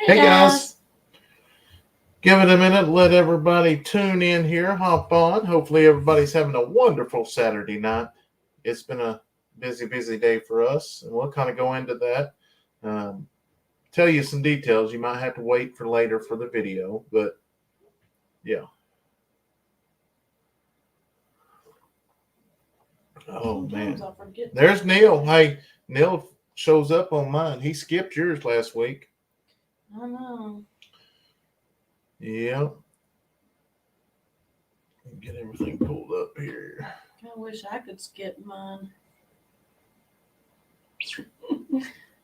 Hey guys, give it a minute. Let everybody tune in here. Hop on. Hopefully, everybody's having a wonderful Saturday night. It's been a busy day for us, and we'll kind of go into that. Um, tell you some details. You might have to wait for later for the video, but yeah. Oh man, there's Neil. Hey, Neil shows up on mine. He skipped yours last week. I know. Yeah. Get everything pulled up here. I wish I could skip mine.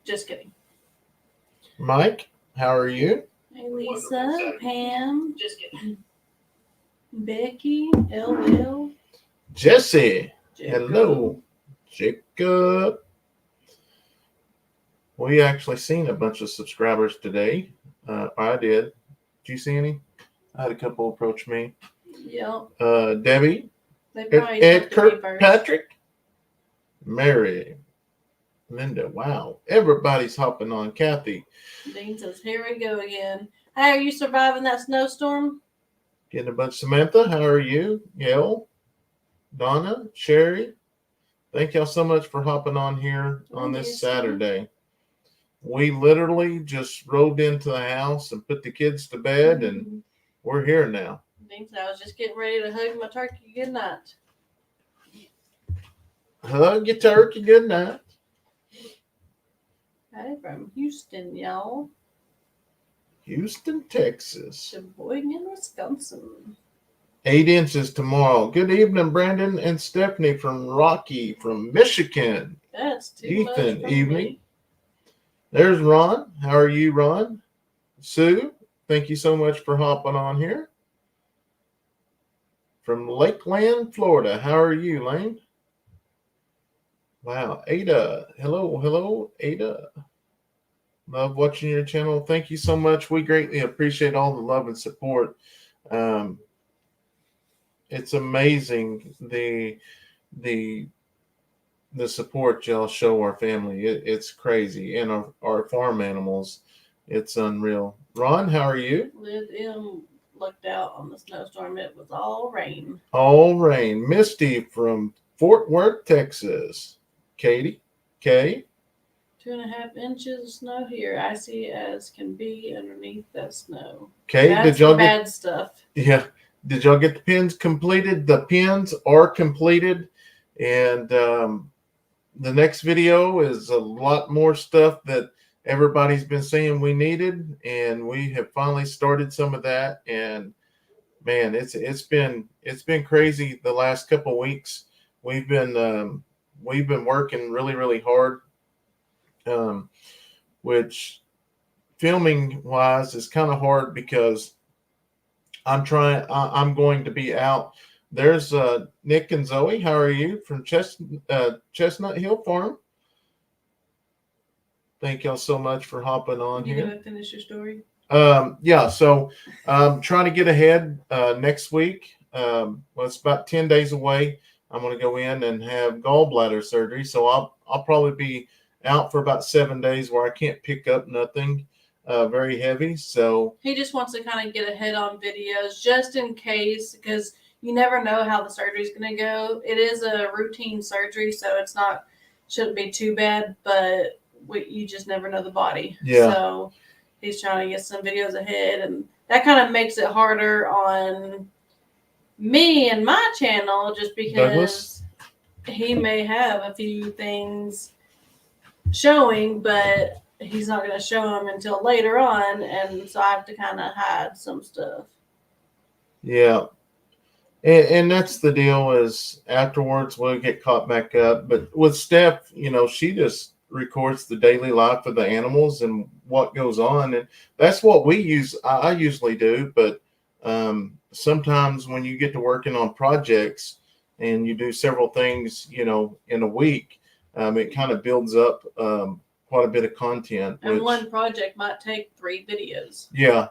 Just kidding. Mike, how are you? Hey, Lisa, Pam, just kidding. Becky, LL, Jesse. Jacob. Hello, Jacob. We actually seen a bunch of subscribers today. I did. Did you see any? I had a couple approach me. Yep. Debbie, They Ed Kirkpatrick, Mary, Linda. Wow, everybody's hopping on. Kathy. Dean says, "Here we go again. Hey, are you surviving that snowstorm?" Getting a bunch. Samantha, how are you? Yael, Donna, Sherry. Thank y'all so much for hopping on here on this Saturday. We literally just rode into the house and put the kids to bed, and we're here now. Dean said, "I was just getting ready to hug my turkey good night." Hug your turkey good night. Hey, from Houston, y'all. Houston, Texas. Sheboygan, Wisconsin. 8 inches tomorrow. Good evening, Brandon and Stephanie from Rocky from Michigan. That's too Ethan, much evening. Me. There's Ron. How are you, Ron? Sue, thank you so much for hopping on here. From Lakeland, Florida. How are you, Lane? Wow. Ada. Hello, Ada. Love watching your channel. Thank you so much. We greatly appreciate all the love and support. It's amazing the support y'all show our family. It's crazy. And our farm animals. It's unreal. Ron, how are you? Liz M looked out on the snowstorm. It was all rain. All rain. Misty from Fort Worth, Texas. Katie, Kay. 2.5 inches of snow here. Icy as can be underneath that snow. Kay, That's did y'all bad stuff? Yeah. Did y'all get the pins completed? The pins are completed. And the next video is a lot more stuff that everybody's been saying we needed. And we have finally started some of that. And man, it's been crazy the last couple weeks. We've been working really hard, which filming wise is kind of hard because I'm going to be out. There's Nick and Zoe. How are you from Chestnut Hill Farm? Thank y'all so much for hopping on here. You gonna finish your story? Yeah. So I'm trying to get ahead next week. Well, it's about 10 days away. I'm going to go in and have gallbladder surgery. So I'll probably be out for about 7 days where I can't pick up nothing very heavy. So he just wants to kind of get ahead on videos just in case, because you never know how the surgery is going to go. It is a routine surgery, so shouldn't be too bad, but you just never know the body. Yeah. So he's trying to get some videos ahead, and that kind of makes it harder on me and my channel just because Douglas? He may have a few things showing, but he's not going to show them until later on, and so I have to kind of hide some stuff. Yeah. And that's the deal, is afterwards we'll get caught back up. But with Steph, she just records the daily life of the animals and what goes on. And that's what I usually do. But sometimes when you get to working on projects and you do several things, in a week, it kind of builds up quite a bit of content. And one project might take 3 videos. Yeah.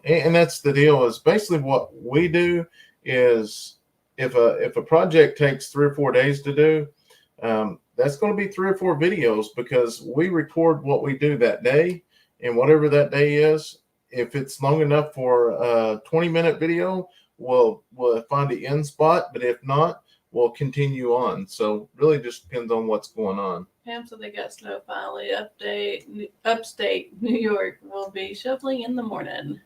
And that's the deal, is basically what we do is if a project takes 3 or 4 days to do, that's going to be 3 or 4 videos, because we record what we do that day and whatever that day is, if it's long enough for a 20-minute video, we'll find the end spot. But if not, we'll continue on. So really just depends on what's going on. Pam said they got snow finally. Upstate New York will be shoveling in the morning.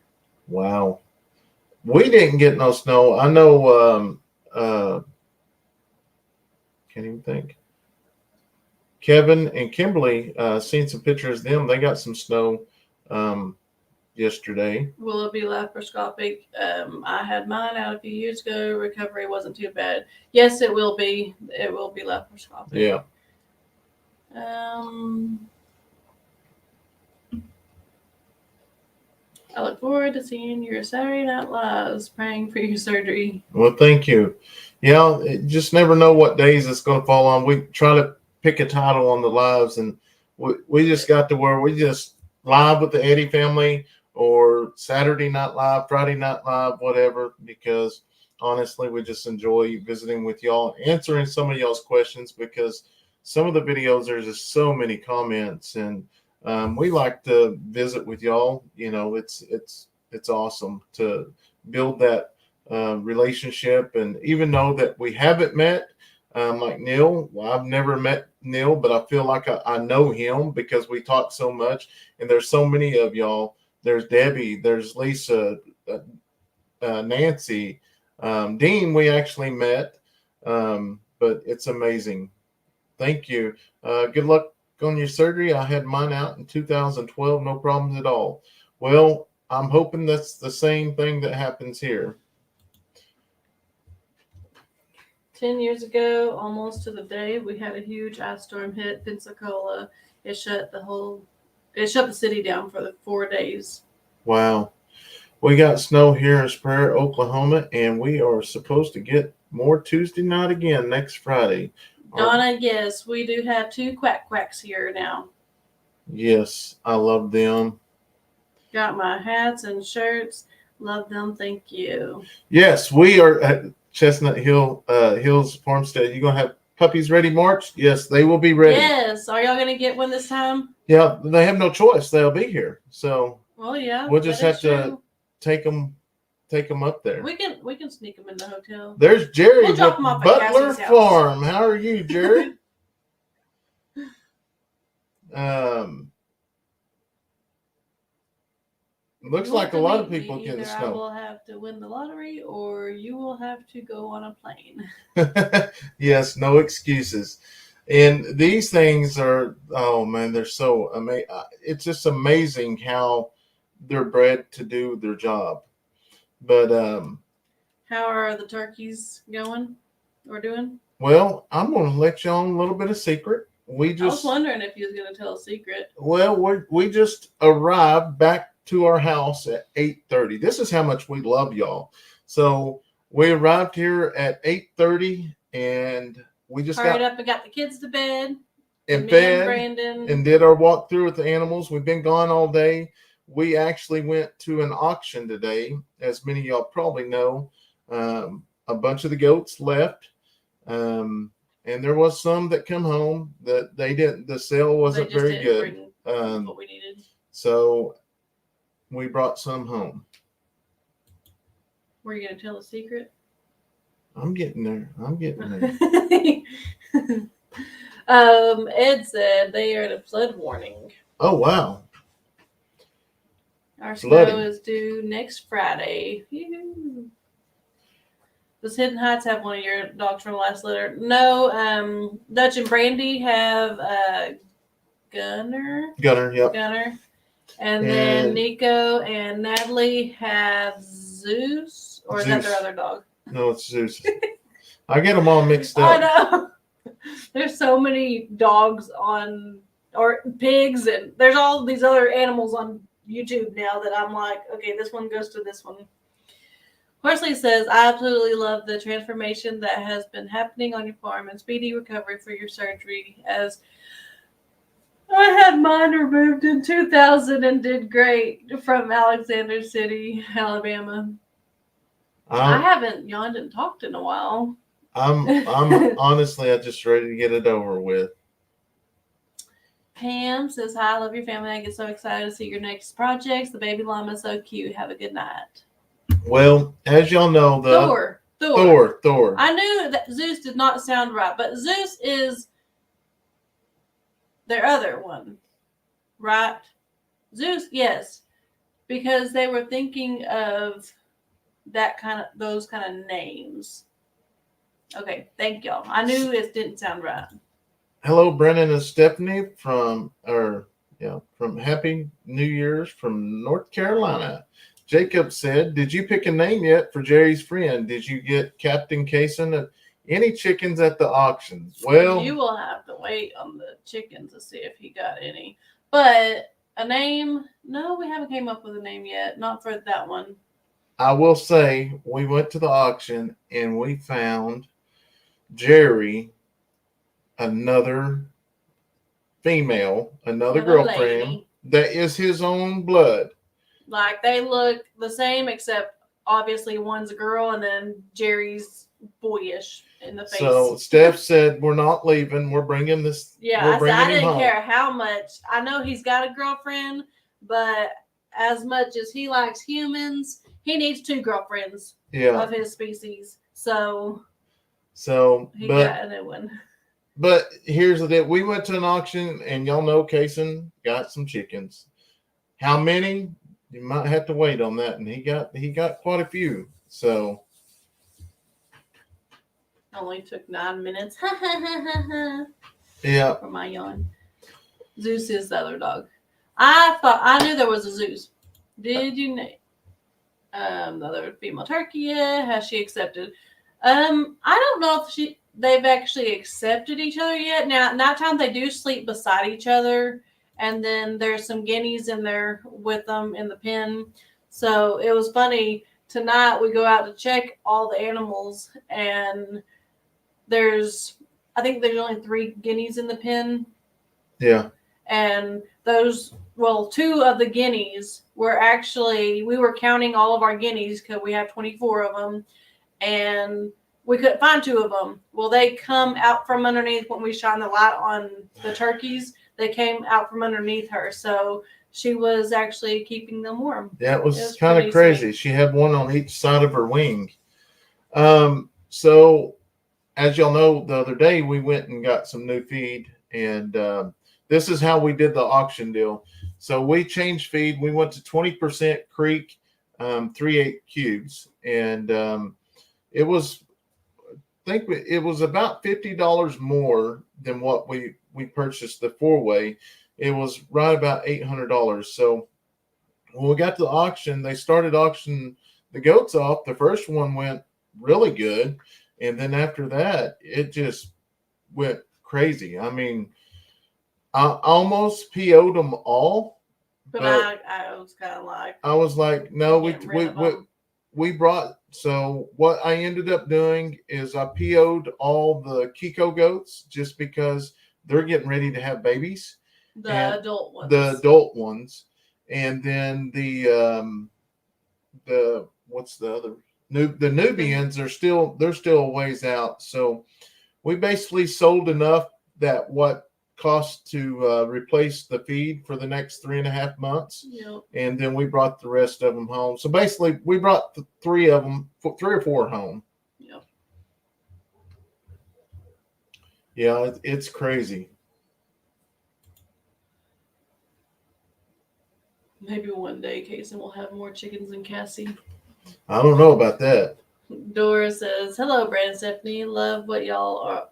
Wow. We didn't get no snow. I know, can't even think. Kevin and Kimberly, seen some pictures of them. They got some snow yesterday. Will it be laparoscopic? I had mine out a few years ago. Recovery wasn't too bad. Yes, it will be. It will be laparoscopic. Yeah. I look forward to seeing your Saturday Night Lives praying for your surgery. Well, thank you. Yeah, just never know what days it's going to fall on. We try to pick a title on the lives, and we just got to where we just live with the Eddy family, or Saturday Night Live, Friday Night Live, whatever, because honestly, we just enjoy visiting with y'all, answering some of y'all's questions, because some of the videos, there's just so many comments, and we like to visit with y'all. You know, it's awesome to build that relationship, and even though that we haven't met, like Neil, well, I've never met Neil, but I feel like I know him because we talk so much, and there's so many of y'all. There's Debbie, there's Lisa, Nancy, Dean. We actually met, but it's amazing. Thank you. Good luck on your surgery. I had mine out in 2012, no problems at all. Well, I'm hoping that's the same thing that happens here. 10 years ago, almost to the day, we had a huge ice storm hit Pensacola. It shut the city down for the 4 days. Wow. We got snow here in Sprayer, Oklahoma, and we are supposed to get more Tuesday night again next Friday. Donna, yes, we do have 2 quacks here now. Yes, I love them. Got my hats and shirts. Love them. Thank you. Yes, we are at Chestnut Hills Farmstead. You gonna have puppies ready March? Yes, they will be ready. Yes. Are y'all gonna get one this time? Yeah, they have no choice. They'll be here. So well, yeah, we'll just have to take them up there. We can sneak them in the hotel. There's Jerry We'll drop them off at Butler Cassie's Farm. How are you, Jerry? Looks like a lot of people get the snow. I will have to win the lottery, or you will have to go on a plane. Yes, no excuses. And these things are, oh man, they're so amazing. It's just amazing how they're bred to do their job. But how are the turkeys going or doing? Well, I'm going to let you on a little bit of secret. I was wondering if you was going to tell a secret. Well, we just arrived back to our house at 8:30. This is how much we love y'all. So we arrived here at 8:30, and we just hurried up and got the kids to bed. And did our walk through with the animals. We've been gone all day. We actually went to an auction today, as many of y'all probably know. A bunch of the goats left, and there was some that come home that they didn't. The sale wasn't very good. What we needed. So we brought some home. Were you going to tell a secret? I'm getting there. Ed said they are at a flood warning. Oh, wow. Our snow is due next Friday. Does Hidden Heights have one of your dogs from the last litter? No. Dutch and Brandy have Gunner. Yep. Gunner. And then Nico and Natalie have Zeus. Or is that their other dog? No, it's Zeus. I get them all mixed up. I know. There's so many dogs or pigs, and there's all these other animals on YouTube now that I'm like, okay, this one goes to this one. Horsley says, I absolutely love the transformation that has been happening on your farm and speedy recovery for your surgery, as I had mine removed in 2000 and did great from Alexander City, Alabama. I haven't yawned and talked in a while. I'm honestly, I'm just ready to get it over with. Pam says, hi, I love your family. I get so excited to see your next projects. The baby llama is so cute. Have a good night. Well, as y'all know, Thor. I knew that Zeus did not sound right, but Zeus is their other one, right? Zeus, yes, because they were thinking of those kind of names. Okay, thank y'all. I knew it didn't sound right. Hello, Brennan and Stephanie from Happy New Year's from North Carolina. Jacob said, "Did you pick a name yet for Jerry's friend? Did you get Captain Kayson any chickens at the auction?" Well, you will have to wait on the chickens to see if he got any. But a name? No, we haven't came up with a name yet. Not for that one. I will say we went to the auction and we found Jerry another female, another girlfriend lady that is his own blood. Like they look the same, except obviously one's a girl and then Jerry's boyish in the face. So Steph said, "We're not leaving. We're bringing this. Yeah, we're bringing I him didn't home." care how much. I know he's got a girlfriend, but as much as he likes humans, he needs 2 girlfriends of his species. So he got a new one. But here's the deal. We went to an auction, and y'all know Kayson got some chickens. How many? You might have to wait on that. And he got quite a few. So only took 9 minutes. Yeah. For my yawn. Zeus is the other dog. I knew there was a Zeus. Did you know? The other female turkey, has she accepted? I don't know if they've actually accepted each other yet. Now, nighttime they do sleep beside each other, and then there's some guineas in there with them in the pen. So it was funny. Tonight we go out to check all the animals, and I think there's only 3 guineas in the pen. Yeah. And those, 2 of the guineas were actually, we were counting all of our guineas because we have 24 of them, and we couldn't find 2 of them. Well, they come out from underneath when we shine the light on the turkeys. They came out from underneath her, so she was actually keeping them warm. Yeah, it was kind of crazy. Sweet. She had one on each side of her wing. So as y'all know, the other day we went and got some new feed, and this is how we did the auction deal. So we changed feed. We went to 20% Creek, 3/8 cubes, and it was, I think it was about $50 more than what we purchased the 4-way. It was right about $800. So when we got to the auction, they started auctioning the goats off. The first one went really good, and then after that, it just went crazy. I mean, I almost PO'd them all, but I was kind of like, I was like, no, we brought. So what I ended up doing is I PO'd all the Kiko goats just because they're getting ready to have babies. The adult ones, and then the what's the other? The Nubians are still a ways out. So we basically sold enough that what cost to replace the feed for the next 3.5 months. Yep. And then we brought the rest of them home. So basically we brought 3 or 4 home. Yep. Yeah, it's crazy. Maybe one day Kayson will have more chickens than Cassie. I don't know about that. Dora says, hello, Brandon, Stephanie. Love what y'all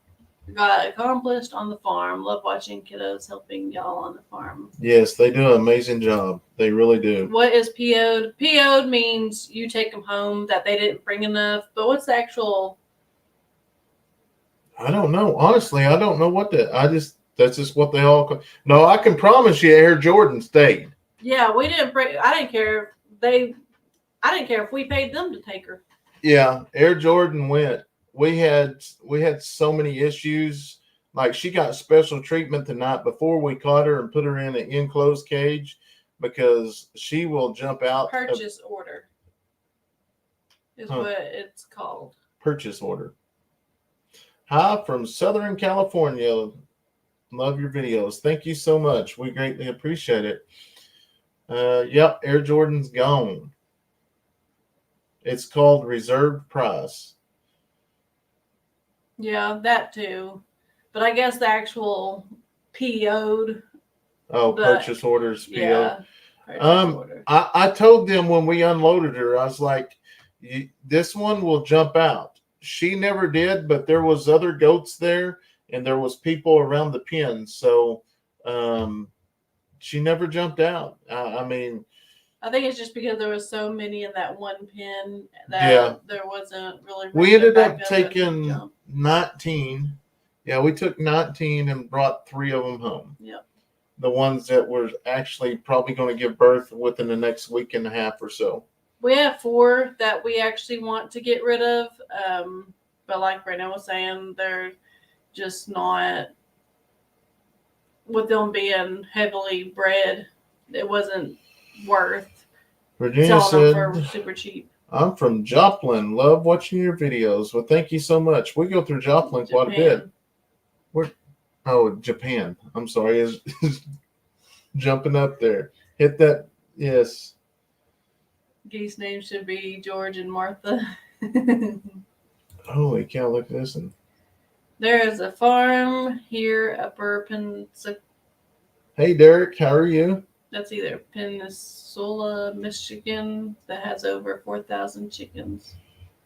got accomplished on the farm. Love watching kiddos helping y'all on the farm. Yes, they do an amazing job. They really do. What is PO'd? PO'd means you take them home, that they didn't bring enough. But what's the actual? I don't know. Honestly, I don't know what that's just what they all call. No, I can promise you Air Jordan stayed. Yeah, we didn't bring. I didn't care if we paid them to take her. Yeah, Air Jordan went. We had so many issues. Like, she got special treatment the night before we caught her and put her in an enclosed cage because she will jump out. Purchase order is what it's called. Purchase order. Hi from Southern California. Love your videos. Thank you so much. We greatly appreciate it. Yep, Air Jordan's gone. It's called reserved price. Yeah, that too. But I guess the actual PO'd. Oh, purchase orders PO. Yeah. Purchase order. I told them when we unloaded her, I was like, this one will jump out. She never did, but there was other goats there, and there was people around the pen, so she never jumped out. I mean, I think it's just because there was so many in that one pen that there wasn't really. We ended up taking 19. Yeah, we took 19 and brought 3 of them home. Yep. The ones that were actually probably going to give birth within the next week and a half or so. We have 4 that we actually want to get rid of. But like Brandon was saying, they're just not, with them being heavily bred, it wasn't worth Virginia selling said, them for super cheap. I'm from Joplin. Love watching your videos. Well, thank you so much. We go through Joplin quite a bit. Japan. I'm sorry. Is jumping up there. Hit that. Yes. Geese names should be George and Martha. Holy cow, look at this one. There is a farm here upper Pensacola. Hey, Derek. How are you? That's either Peninsula, Michigan, that has over 4,000 chickens.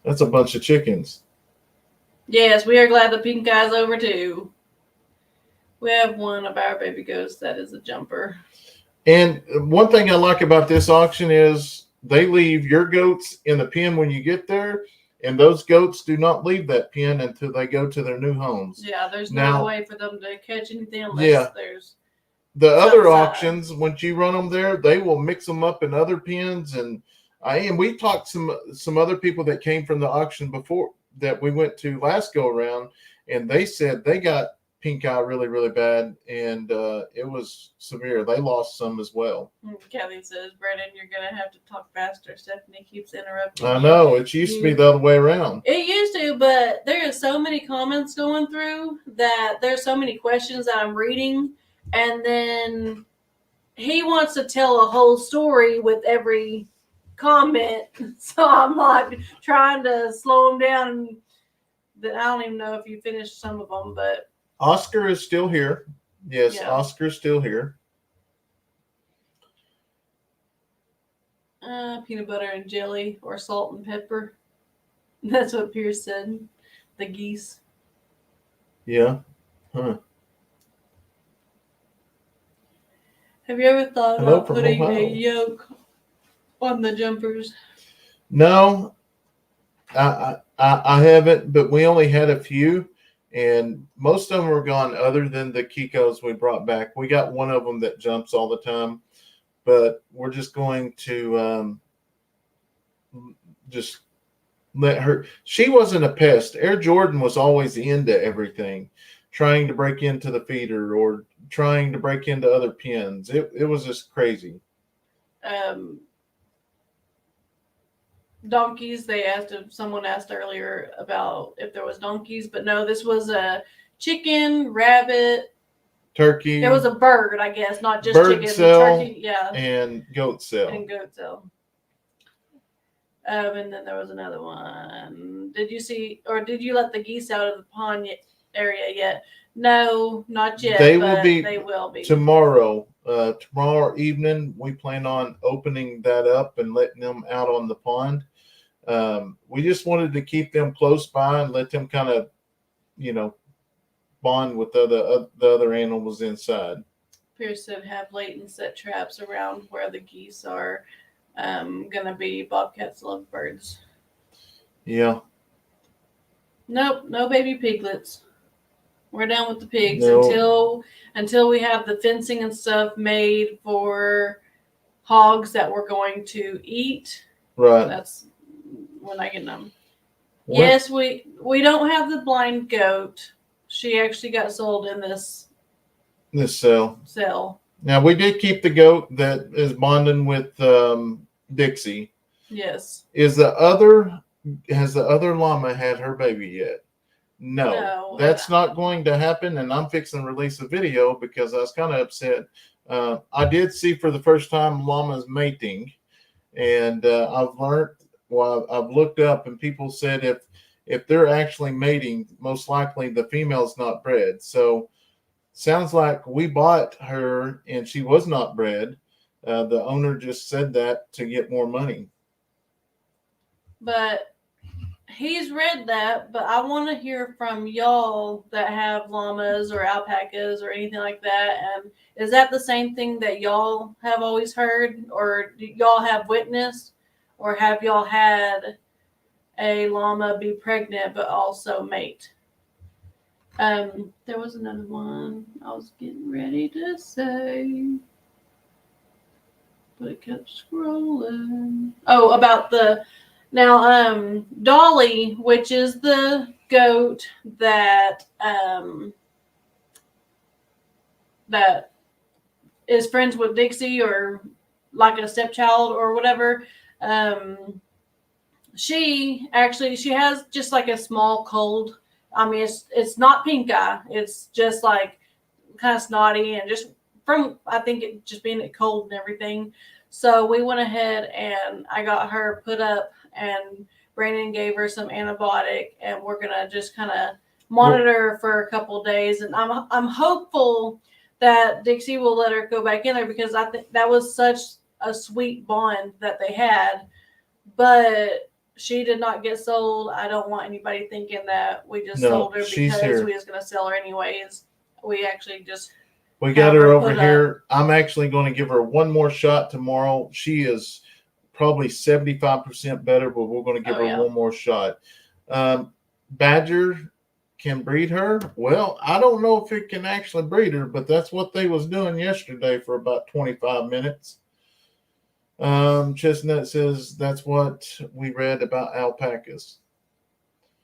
That's a bunch of chickens. Yes, we are glad the pink eye's over too. We have one of our baby goats that is a jumper. And one thing I like about this auction is they leave your goats in the pen when you get there, and those goats do not leave that pen until they go to their new homes. Yeah, there's no way for them to catch anything unless there's the other auctions. Once you run them there, they will mix them up in other pens, and we talked some other people that came from the auction before that we went to last go around, and they said they got pink eye really, really bad, and it was severe. They lost some as well. Kelly says, Brendan, you're going to have to talk faster. Stephanie keeps interrupting. I know. It used to be the other way around. It used to, but there are so many comments going through that there's so many questions that I'm reading, and then he wants to tell a whole story with every comment. So I'm like trying to slow him down. I don't even know if you finished some of them, but Oscar is still here. Yes, yeah. Oscar's still here. Peanut butter and jelly or salt and pepper. That's what Pierce said. The geese. Yeah. Huh. Have you ever thought about putting a yoke on the jumpers? No, I haven't, but we only had a few. And most of them were gone other than the Kikos we brought back. We got one of them that jumps all the time, but we're just going to just let her. She wasn't a pest. Air Jordan was always into everything, trying to break into the feeder or trying to break into other pens. It was just crazy. Donkeys, someone asked earlier about if there was donkeys, but no, this was a chicken, rabbit, turkey. It was a bird, I guess, not just bird chicken, cell, turkey, yeah, and goat cell. And then there was another one. Did you let the geese out of the pond area yet? No, not yet. They will be tomorrow. Tomorrow evening, we plan on opening that up and letting them out on the pond. We just wanted to keep them close by and let them kind of, bond with the other animals inside. Pierce said have Leighton set traps around where the geese are going to be. Bobcats love birds. Yeah. Nope, no baby piglets. We're done with the pigs until we have the fencing and stuff made for hogs that we're going to eat. Right. That's when I get them. What? Yes, we don't have the blind goat. She actually got sold in this cell. Now we did keep the goat that is bonding with Dixie. Yes. Has the other llama had her baby yet? No, No, that's not going to happen. And I'm fixing to release a video because I was kind of upset. I did see for the first time llamas mating, and I've learned. Well, I've looked up, and people said if they're actually mating, most likely the female's not bred. So sounds like we bought her, and she was not bred. The owner just said that to get more money. but he's read that. But I want to hear from y'all that have llamas or alpacas or anything like that. And is that the same thing that y'all have always heard, or do y'all have witnessed, or have y'all had a llama be pregnant but also mate? There was another one I was getting ready to say, but it kept scrolling. Oh, about the Dolly, which is the goat that is friends with Dixie, or like a stepchild or whatever. She has just like a small cold. I mean, it's not pink eye. It's just like kind of snotty, and just from, I think, it just being cold and everything. So we went ahead and I got her put up, and Brandon gave her some antibiotic, and we're gonna just kind of monitor her for a couple of days. And I'm hopeful that Dixie will let her go back in there, because I think that was such a sweet bond that they had. But she did not get sold. I don't want anybody thinking that we just sold her because we was going to sell her anyways. We actually just got her over here. I'm actually going to give her one more shot tomorrow. She is probably 75% better, but we're going to give her one more shot. Badger can breed her. Well, I don't know if it can actually breed her, but that's what they was doing yesterday for about 25 minutes. Chestnut says that's what we read about alpacas.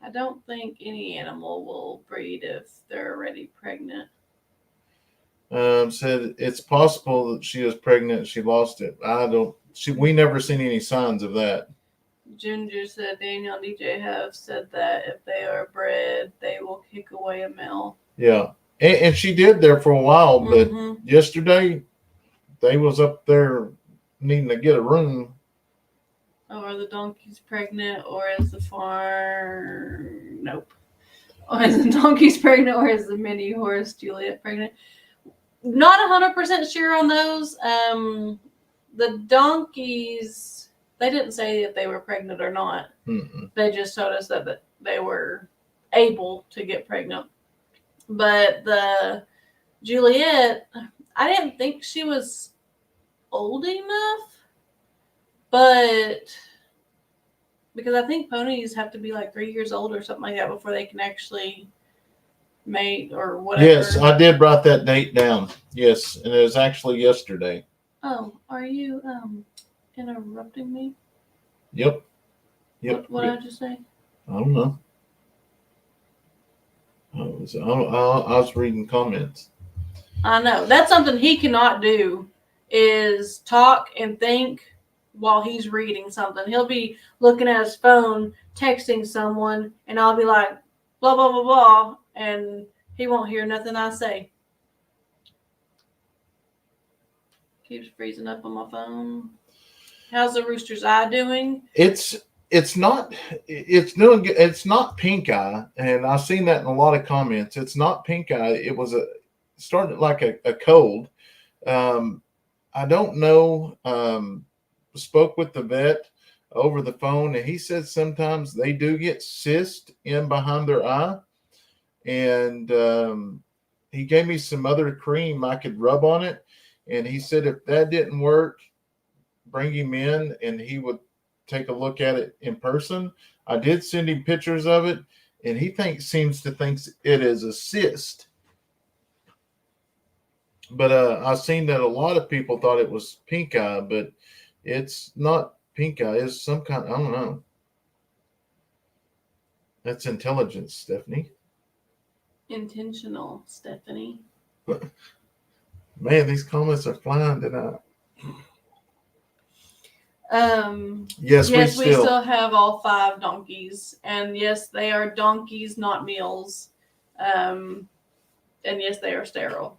I don't think any animal will breed if they're already pregnant. Said it's possible that she was pregnant and she lost it. We never seen any signs of that. Ginger said Daniel and DJ have said that if they are bred, they will kick away a male. Yeah. And she did there for a while, but yesterday they was up there needing to get a room. Oh, are the donkeys pregnant, or is the farm? Nope. Or is the donkeys pregnant, or is the mini horse Juliet pregnant? Not 100% sure on those. The donkeys, they didn't say if they were pregnant or not. Mm-mm. They just told us that they were able to get pregnant. But the Juliet, I didn't think she was old enough, but because I think ponies have to be like 3 years old or something like that before they can actually mate or whatever. Yes, I did write that date down. Yes, and it was actually yesterday. Oh, are you interrupting me? Yep. What did I just say? I don't know. I was reading comments. I know. That's something he cannot do, is talk and think while he's reading something. He'll be looking at his phone, texting someone, and I'll be like, blah, blah, blah, blah, and he won't hear nothing I say. Keeps freezing up on my phone. How's the rooster's eye doing? It's not pink eye, and I've seen that in a lot of comments. It's not pink eye. It was started like a cold. I don't know. Spoke with the vet over the phone, and he said sometimes they do get cyst in behind their eye, and he gave me some other cream I could rub on it, and he said if that didn't work, bring him in and he would take a look at it in person. I did send him pictures of it, and he seems to think it is a cyst. But I've seen that a lot of people thought it was pink eye, but it's not pink eye. It's some kind, I don't know. That's intelligence, Stephanie. Intentional, Stephanie. Man, these comments are flying tonight. Yes, we still have all 5 donkeys, and yes, they are donkeys, not mules. And yes, they are sterile.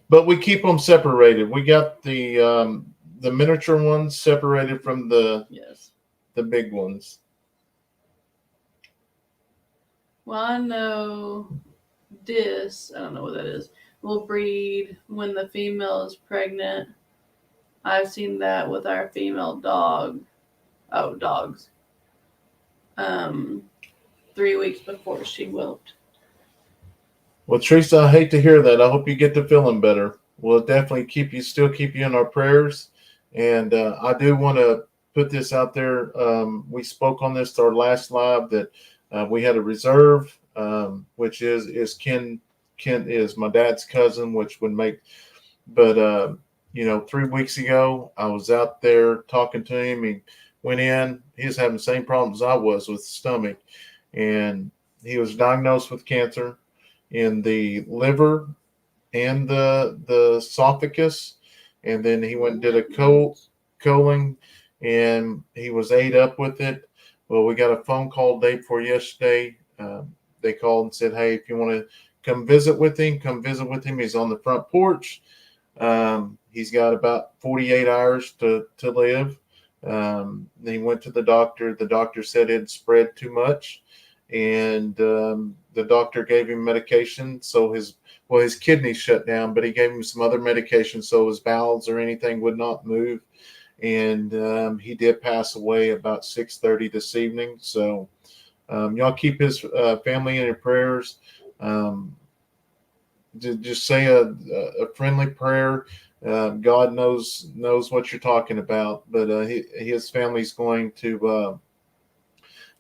But we keep them separated. We got the miniature ones separated from the big ones. Well, I know this. I don't know what that is. Will breed when the female is pregnant. I've seen that with our female dog. Oh, dogs. 3 weeks before she whelped. Well, Teresa, I hate to hear that. I hope you get to feeling better. We'll definitely still keep you in our prayers. And I do want to put this out there. We spoke on this to our last live that we had a reserve, which is Ken. Kent is my dad's cousin, which would make. But 3 weeks ago, I was out there talking to him. He went in. He was having the same problems I was with the stomach, and he was diagnosed with cancer in the liver and the esophagus, and then he went and did a colon, and he was ate up with it. Well, we got a phone call day before yesterday. They called and said, "Hey, if you want to come visit with him, come visit with him. He's on the front porch. He's got about 48 hours to live." He went to the doctor. The doctor said it spread too much, and the doctor gave him medication. So his kidneys shut down, but he gave him some other medication so his bowels or anything would not move. And he did pass away about 6:30 this evening. So y'all keep his family in your prayers. Just say a friendly prayer. God knows what you're talking about, but his family's going to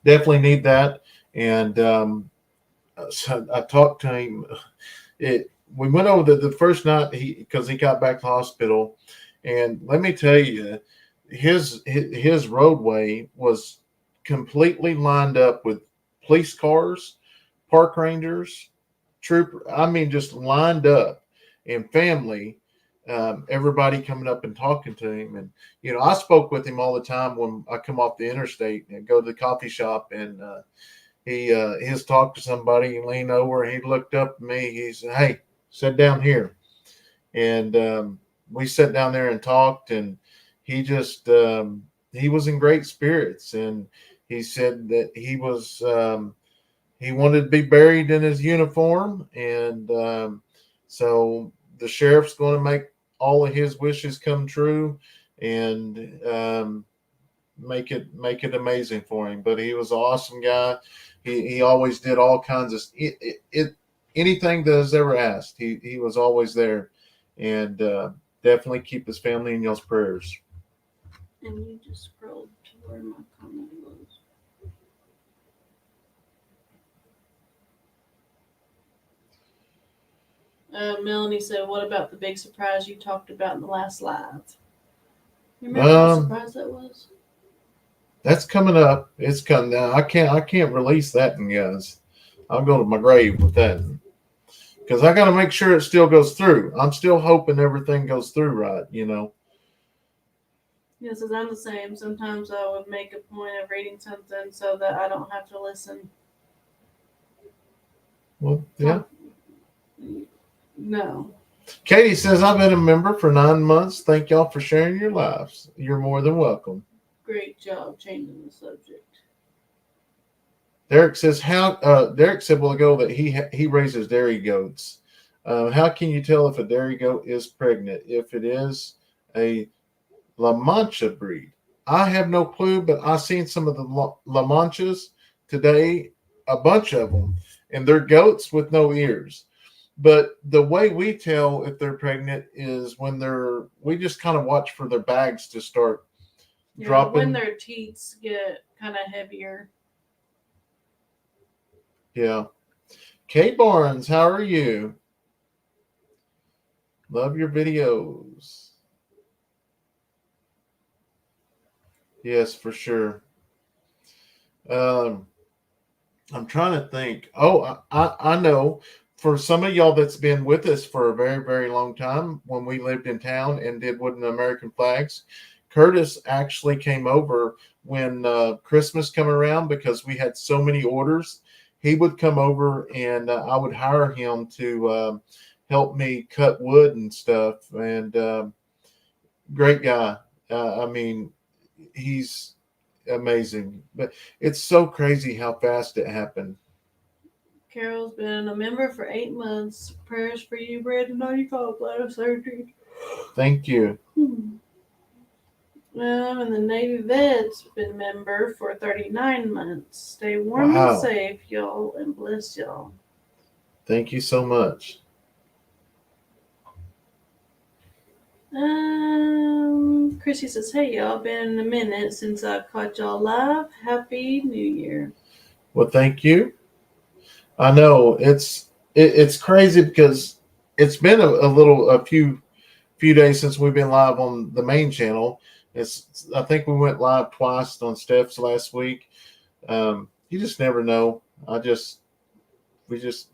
definitely need that. And so I talked to him. We went over the first night because he got back to the hospital, and let me tell you, his roadway was completely lined up with police cars, park rangers, trooper. I mean, just lined up, and family. Everybody coming up and talking to him, and I spoke with him all the time when I come off the interstate and go to the coffee shop, and he's talked to somebody and leaned over and he looked up at me. He said, "Hey, sit down here." And we sat down there and talked, and he just he was in great spirits, and he said that he wanted to be buried in his uniform, and so the sheriff's going to make all of his wishes come true, and make it amazing for him. But he was an awesome guy. He always did all kinds of anything that was ever asked. He was always there, and definitely keep his family in y'all's prayers. And you just scrolled to where my comment was. Melanie said, "What about the big surprise you talked about in the last live?" You remember what surprise that was? That's coming up. It's coming now. I can't release that one, guys. I'll go to my grave with that because I got to make sure it still goes through. I'm still hoping everything goes through right. Yes, as I'm the same. Sometimes I would make a point of reading something so that I don't have to listen. Well, yeah. No. Katie says, "I've been a member for 9 months. Thank y'all for sharing your lives. You're more than welcome." Great job changing the subject. Derek says, Derek said a while ago that he raises dairy goats. How can you tell if a dairy goat is pregnant? If it is a La Mancha breed, I have no clue, but I've seen some of the La Manchas today, a bunch of them, and they're goats with no ears. But the way we tell if they're pregnant is when we just kind of watch for their bags to start dropping. When their teats get kind of heavier. Yeah. Kay Barnes, how are you? Love your videos. Yes, for sure. I'm trying to think. Oh, I know. For some of y'all that's been with us for a very, very long time, when we lived in town and did wooden American flags, Curtis actually came over when Christmas come around because we had so many orders. He would come over and I would hire him to help me cut wood and stuff. And great guy. I mean, he's amazing. But it's so crazy how fast it happened. Carol's been a member for 8 months. Prayers for you, Brandon. Now you call bladder surgery. Thank you. And the Navy vet's been a member for 39 months. Stay warm Wow. and safe, y'all, and bless y'all. Thank you so much. Chrissy says, hey, y'all, been a minute since I caught y'all live. Happy New Year. Well, thank you. I know it's crazy because it's been a few days since we've been live on the main channel. I think we went live twice on Steph's last week. You just never know.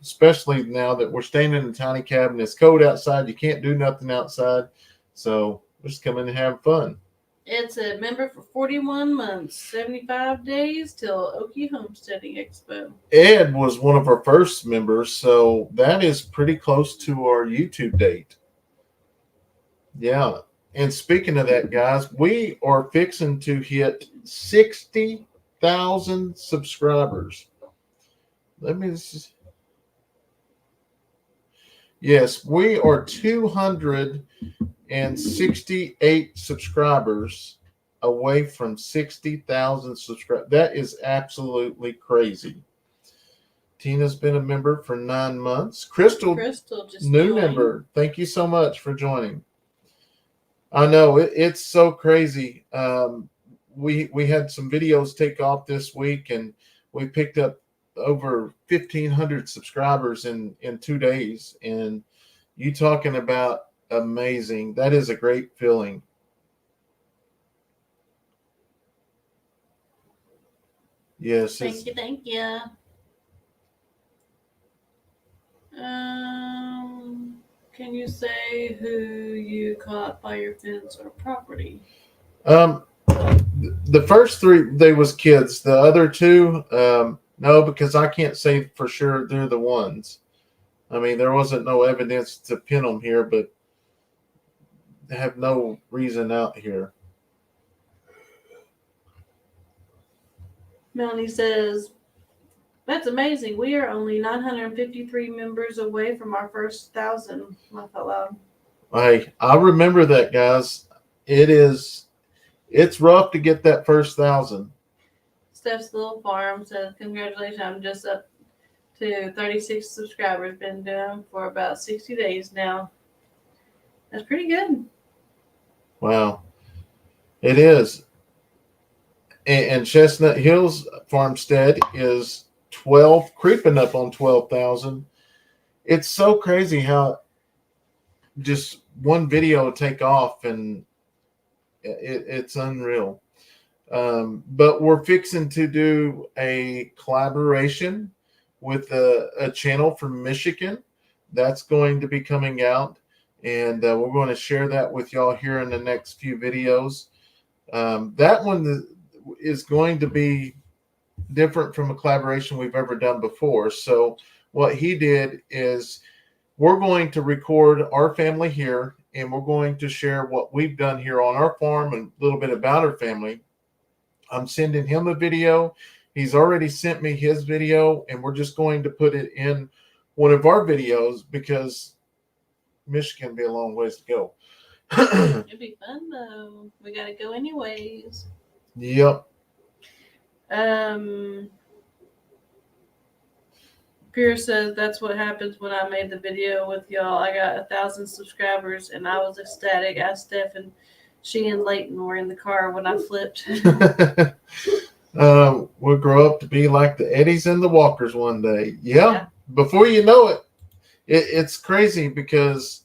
Especially now that we're staying in a tiny cabin, it's cold outside. You can't do nothing outside. So we're just coming and having fun. It's a member for 41 months, 75 days till Okie Homesteading Expo. Ed was one of our first members, so that is pretty close to our YouTube date. Yeah. And speaking of that, guys, we are fixing to hit 60,000 subscribers. Yes, we are 268 subscribers away from 60,000 subscribers. That is absolutely crazy. Tina's been a member for 9 months. Crystal just new joined. Member. Thank you so much for joining. I know it's so crazy. We had some videos take off this week, and we picked up over 1,500 subscribers in 2 days. And you talking about amazing. That is a great feeling. Yes. Thank you. Can you say who you caught by your fence or property? The first 3, they was kids. The other 2, no, because I can't say for sure they're the ones. I mean, there wasn't no evidence to pin them here, but they have no reason out here. Melanie says, that's amazing. We are only 953 members away from our first 1,000. Laugh out loud. Hey, I remember that, guys. It's rough to get that first 1,000. Steph's Little Farm says, congratulations. I'm just up to 36 subscribers. Been doing for about 60 days now. That's pretty good. Wow. It is. And Chestnut Hills Farmstead is 12, creeping up on 12,000. It's so crazy how just one video will take off, and it's unreal. But we're fixing to do a collaboration with a channel from Michigan. That's going to be coming out, and we're going to share that with y'all here in the next few videos. That one is going to be different from a collaboration we've ever done before. So what he did is we're going to record our family here, and we're going to share what we've done here on our farm and a little bit about our family. I'm sending him a video. He's already sent me his video, and we're just going to put it in one of our videos because Michigan be a long ways to go. It'd be fun though. We gotta go anyways. Yep. Pierce says that's what happens when I made the video with y'all. I got 1,000 subscribers and I was ecstatic. Asked Steph, and she and Leighton were in the car when I flipped. We'll grow up to be like the Eddys and the Walkers one day. Yeah. Before you know it, it's crazy because,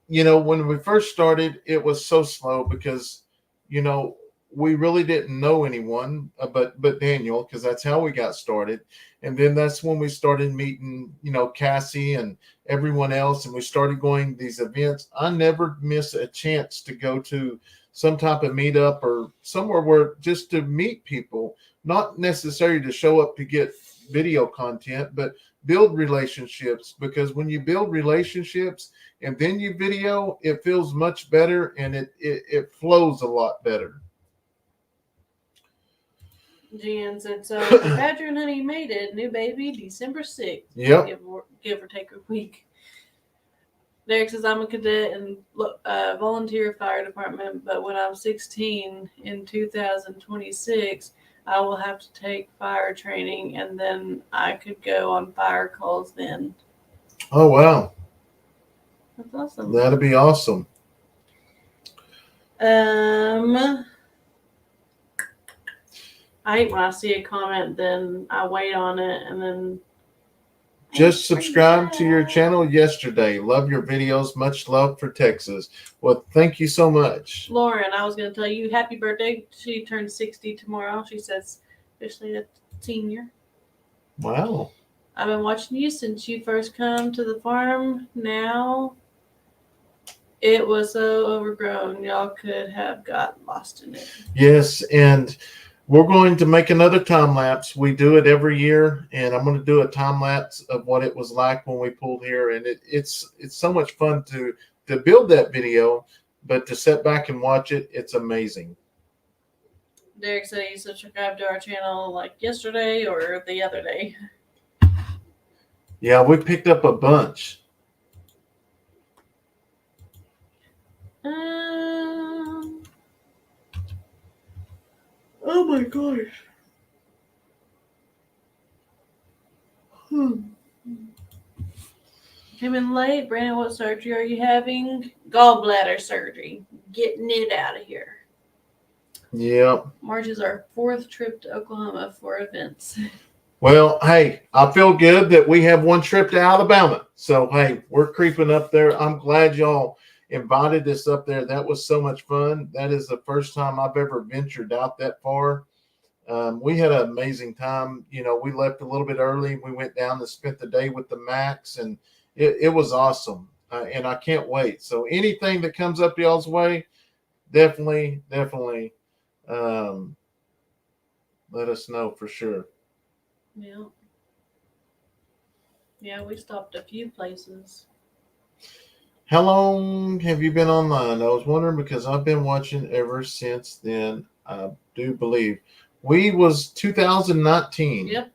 you know, when we first started, it was so slow because, you know, we really didn't know anyone but Daniel, because that's how we got started. And then that's when we started meeting, you know, Cassie and everyone else, and we started going to these events. I never miss a chance to go to some type of meetup or somewhere where just to meet people, not necessarily to show up to get video content, but build relationships. Because when you build relationships and then you video, it feels much better and it flows a lot better. Jan said, so the Badger and Honey made it. New baby, December 6th. Yep. Give or take a week. Derek says, I'm a cadet and volunteer fire department, but when I'm 16 in 2026, I will have to take fire training, and then I could go on fire calls then. Oh, wow. That's awesome. That'd be awesome. I hate when I see a comment, then I wait on it, and then just subscribed to your channel yesterday. Love your videos. Much love for Texas. Well, thank you so much. Lauren, I was going to tell you happy birthday. She turns 60 tomorrow. She says, officially a senior. Wow. I've been watching you since you first come to the farm. Now it was so overgrown. Y'all could have got lost in it. Yes, and we're going to make another time lapse. We do it every year, and I'm going to do a time lapse of what it was like when we pulled here. And it's so much fun to build that video, but to sit back and watch it, it's amazing. Derek said he subscribed to our channel like yesterday or the other day. Yeah, we picked up a bunch. Oh my gosh. Came in late. Brandon, what surgery are you having? Gallbladder surgery. Getting it out of here. Yep. March is our 4th trip to Oklahoma for events. Well, hey, I feel good that we have one trip to Alabama. So, hey, we're creeping up there. I'm glad y'all invited us up there. That was so much fun. That is the first time I've ever ventured out that far. We had an amazing time. You know, we left a little bit early. We went down and spent the day with the Max, and it was awesome. And I can't wait. So anything that comes up y'all's way, definitely let us know for sure. Yeah, we stopped a few places. How long have you been online? I was wondering because I've been watching ever since then. I do believe we was 2019. Yep.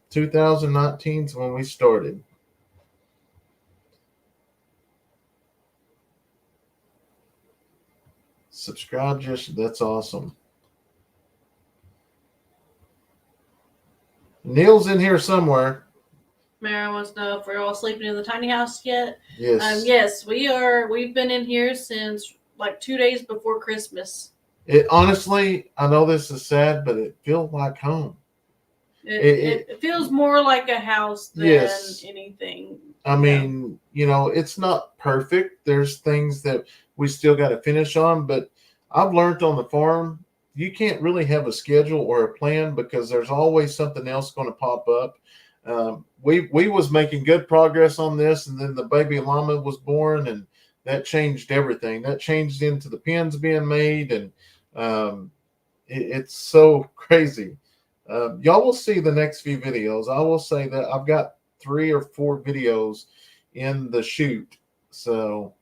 2019 is when we started. Subscribe, just that's awesome. Neil's in here somewhere. Mara wants to know if we're all sleeping in the tiny house yet. Yes. Yes, we are. We've been in here since like 2 days before Christmas. It honestly, I know this is sad, but it feels like home. It feels more like a house than anything. I mean, you know, it's not perfect. There's things that we still got to finish on, but I've learned on the farm, you can't really have a schedule or a plan because there's always something else going to pop up. We was making good progress on this, and then the baby llama was born, and that changed everything. That changed into the pens being made, and it's so crazy. Y'all will see the next few videos. I will say that I've got 3 or 4 videos in the shoot. So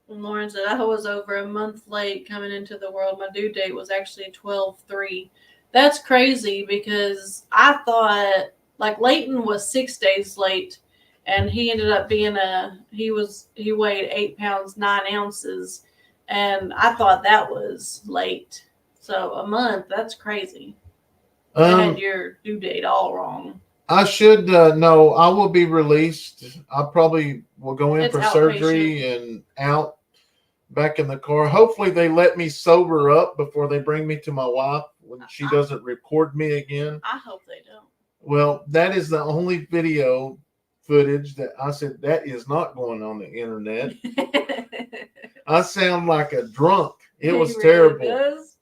Lauren said, I was over a month late coming into the world. My due date was actually 12/3. That's crazy because I thought like Leighton was 6 days late, and he ended up being he weighed 8 pounds 9 ounces, and I thought that was late. So a month, that's crazy. You had your due date all wrong. I should know. I will be released. I probably will go in for surgery and out back in the car. Hopefully they let me sober up before they bring me to my wife when she doesn't record me again. I hope they don't. Well, that is the only video footage that I said that is not going on the internet. I sound like a drunk. It was terrible. Does.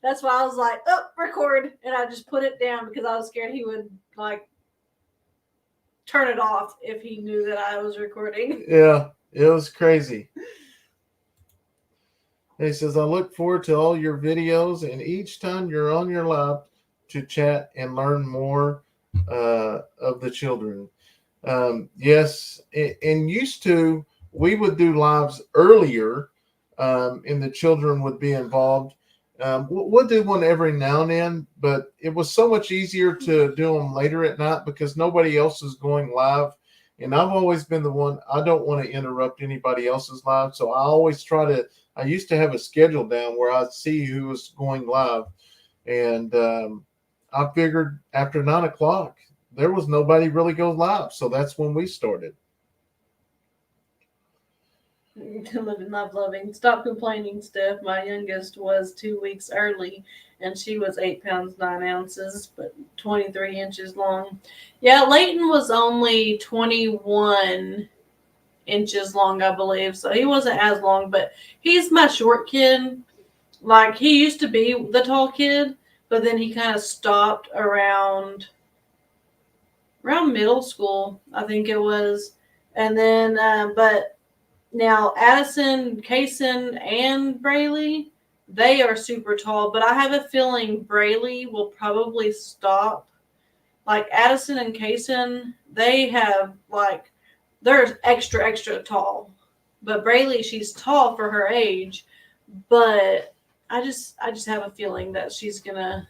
That's why I was like, oh, record. And I just put it down because I was scared he would like turn it off if he knew that I was recording. Yeah, it was crazy. And he says, I look forward to all your videos, and each time you're on your live to chat and learn more of the children. Yes, and used to, we would do lives earlier, and the children would be involved. We'll do one every now and then, but it was so much easier to do them later at night because nobody else is going live. And I've always been the one, I don't want to interrupt anybody else's live. So I always try to, I used to have a schedule down where I'd see who was going live. And I figured after 9 o'clock, there was nobody really go live. So that's when we started. Living life loving. Stop complaining, Steph. My youngest was 2 weeks early, and she was 8 pounds 9 ounces, but 23 inches long. Yeah, Leighton was only 21 inches long, I believe, so he wasn't as long, but he's my short kid. Like, he used to be the tall kid, but then he kind of stopped around middle school, I think it was. And then, but now Addison, Kayson, and Braylee, they are super tall, but I have a feeling Braylee will probably stop. Like Addison and Kayson, they have they're extra, extra tall. But Braylee, she's tall for her age, but I just have a feeling that she's gonna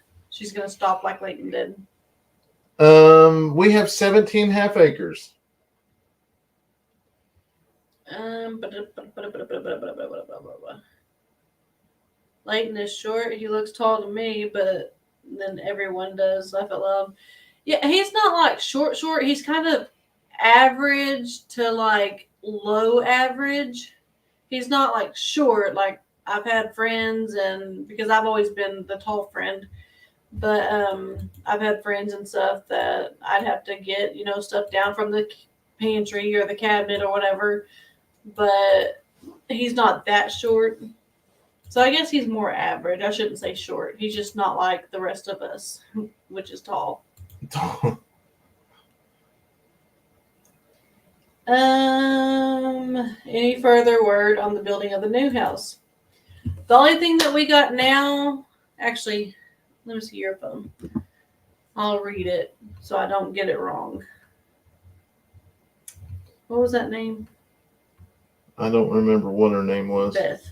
stop like Leighton did. We have 17 half acres. Leighton is short. He looks tall to me, but then everyone does. Laugh out loud. Yeah, he's not like short. He's kind of average to like low average. He's not like short. Like I've had friends, and because I've always been the tall friend, but I've had friends and stuff that I'd have to get stuff down from the pantry or the cabinet or whatever. But he's not that short. So I guess he's more average. I shouldn't say short. He's just not like the rest of us, which is tall. Any further word on the building of the new house? The only thing that we got now, actually, let me see your phone. I'll read it so I don't get it wrong. What was that name? I don't remember what her name was. Beth.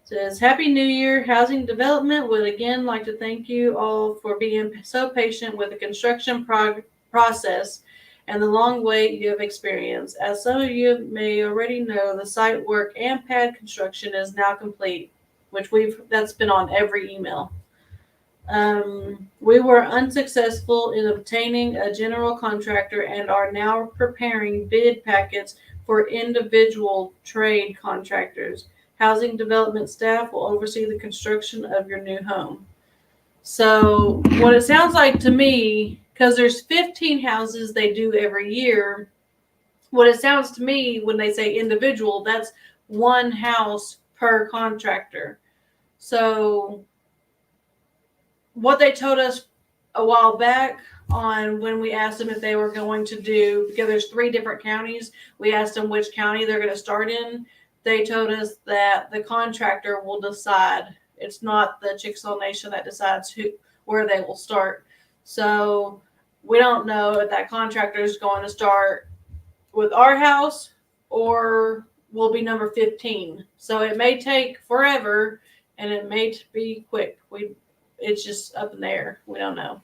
Says, Happy New Year. Housing Development would again like to thank you all for being so patient with the construction process and the long wait you have experienced. As some of you may already know, the site work and pad construction is now complete, which that's been on every email. We were unsuccessful in obtaining a general contractor and are now preparing bid packets for individual trade contractors. Housing development staff will oversee the construction of your new home. So what it sounds like to me, because there's 15 houses they do every year, what it sounds to me when they say individual, that's one house per contractor. So what they told us a while back on when we asked them if they were going to do, because there's 3 different counties, we asked them which county they're going to start in. They told us that the contractor will decide. It's not the Chickasaw Nation that decides where they will start. So we don't know if that contractor is going to start with our house or will be number 15. So it may take forever and it may be quick. It's just up in the air. We don't know.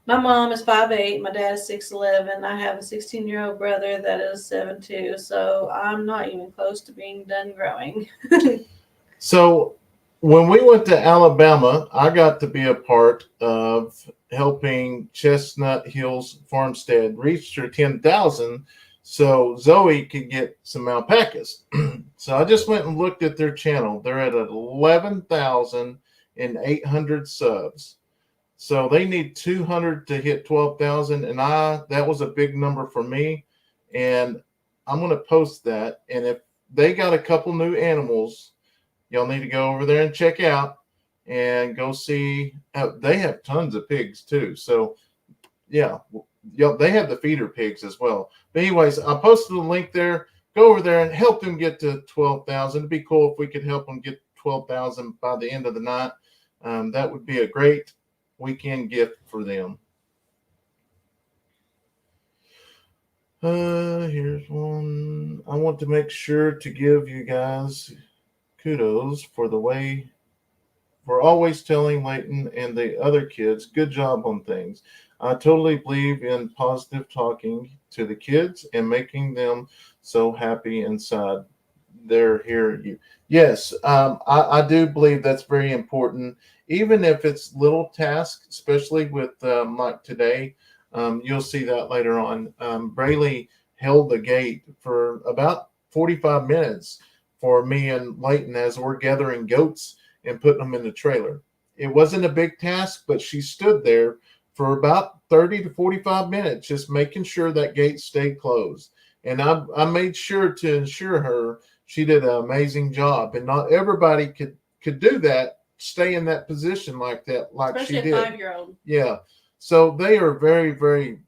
My mom is 5'8". My dad is 6'11". I have a 16-year-old brother that is 7'2". So I'm not even close to being done growing. So when we went to Alabama, I got to be a part of helping Chestnut Hills Farmstead reach their 10,000 so Zoe could get some alpacas. So I just went and looked at their channel. They're at 11,800 subs. So they need 200 to hit 12,000, and that was a big number for me. And I'm going to post that. And if they got a couple new animals, y'all need to go over there and check out and go see. They have tons of pigs too. So yeah, they have the feeder pigs as well. But anyways, I posted a link there. go over there and help them get to 12,000. It'd be cool if we could help them get 12,000 by the end of the night. That would be a great weekend gift for them. Here's one. I want to make sure to give you guys kudos for the way for always telling Leighton and the other kids good job on things. I totally believe in positive talking to the kids and making them so happy inside. They're here. Yes, I do believe that's very important. Even if it's little tasks, especially with like today, you'll see that later on. Braylee held the gate for about 45 minutes for me and Leighton as we're gathering goats and putting them in the trailer. It wasn't a big task, but she stood there for about 30 to 45 minutes, just making sure that gate stayed closed. And I made sure to ensure her she did an amazing job. And not everybody could do that, stay in that position like that, like especially she did. Especially a 5-year-old. Yeah. So they are very, very,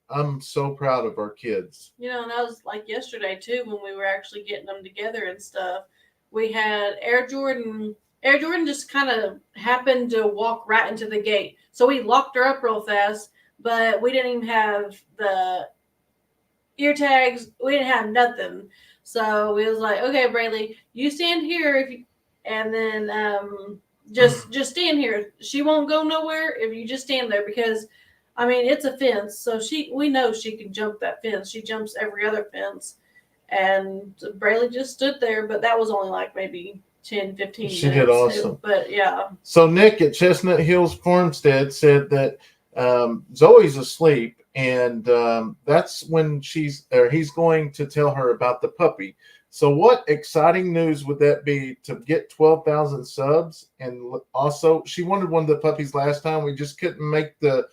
I'm so proud of our kids. You know, and that was like yesterday too, when we were actually getting them together and stuff. We had Air Jordan. Air Jordan just kind of happened to walk right into the gate. So we locked her up real fast, but we didn't even have the ear tags. We didn't have nothing. So we was like, okay, Braylee, you stand here and then just stand here. She won't go nowhere if you just stand there because, I mean, it's a fence. So we know she can jump that fence. She jumps every other fence. And Braylee just stood there, but that was only like maybe 10, 15 minutes. She did awesome. But yeah. So Nick at Chestnut Hills Farmstead said that Zoe's asleep, and that's when he's going to tell her about the puppy. So what exciting news would that be to get 12,000 subs? And also, she wanted one of the puppies last time. We just couldn't make the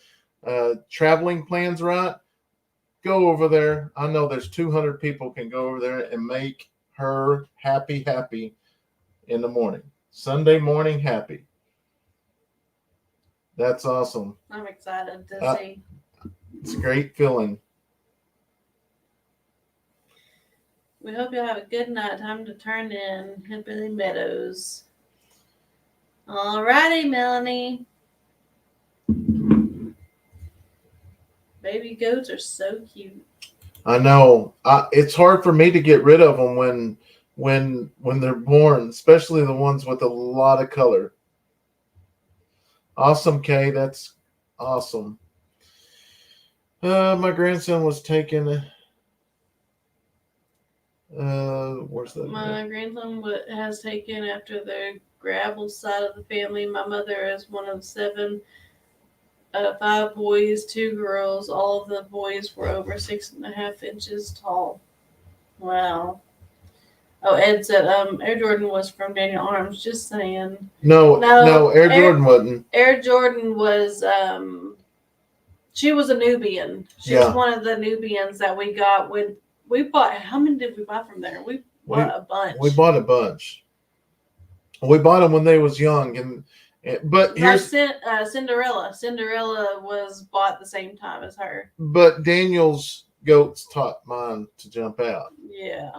traveling plans right. Go over there. I know there's 200 people can go over there and make her happy in the morning. Sunday morning happy. That's awesome. I'm excited to see. It's a great feeling. We hope you'll have a good night. Time to turn in Hillbilly Meadows. All righty, Melanie. Baby goats are so cute. I know. It's hard for me to get rid of them when they're born, especially the ones with a lot of color. Awesome, Kay. That's awesome. My grandson was taken. Where's that? My grandson has taken after the gravel side of the family. My mother is one of 7. 5 boys, 2 girls. All of the boys were over 6.5 inches tall. Wow. Oh, Ed said Air Jordan was from Daniel Arms. Just saying. No, Air Jordan wasn't. Air Jordan was she was a Nubian. She was one of the Nubians that we got when we bought. How many did we buy from there? We bought a bunch. We bought a bunch. We bought them when they was young, but here's Cinderella. Cinderella was bought the same time as her. But Daniel's goats taught mine to jump out. Yeah.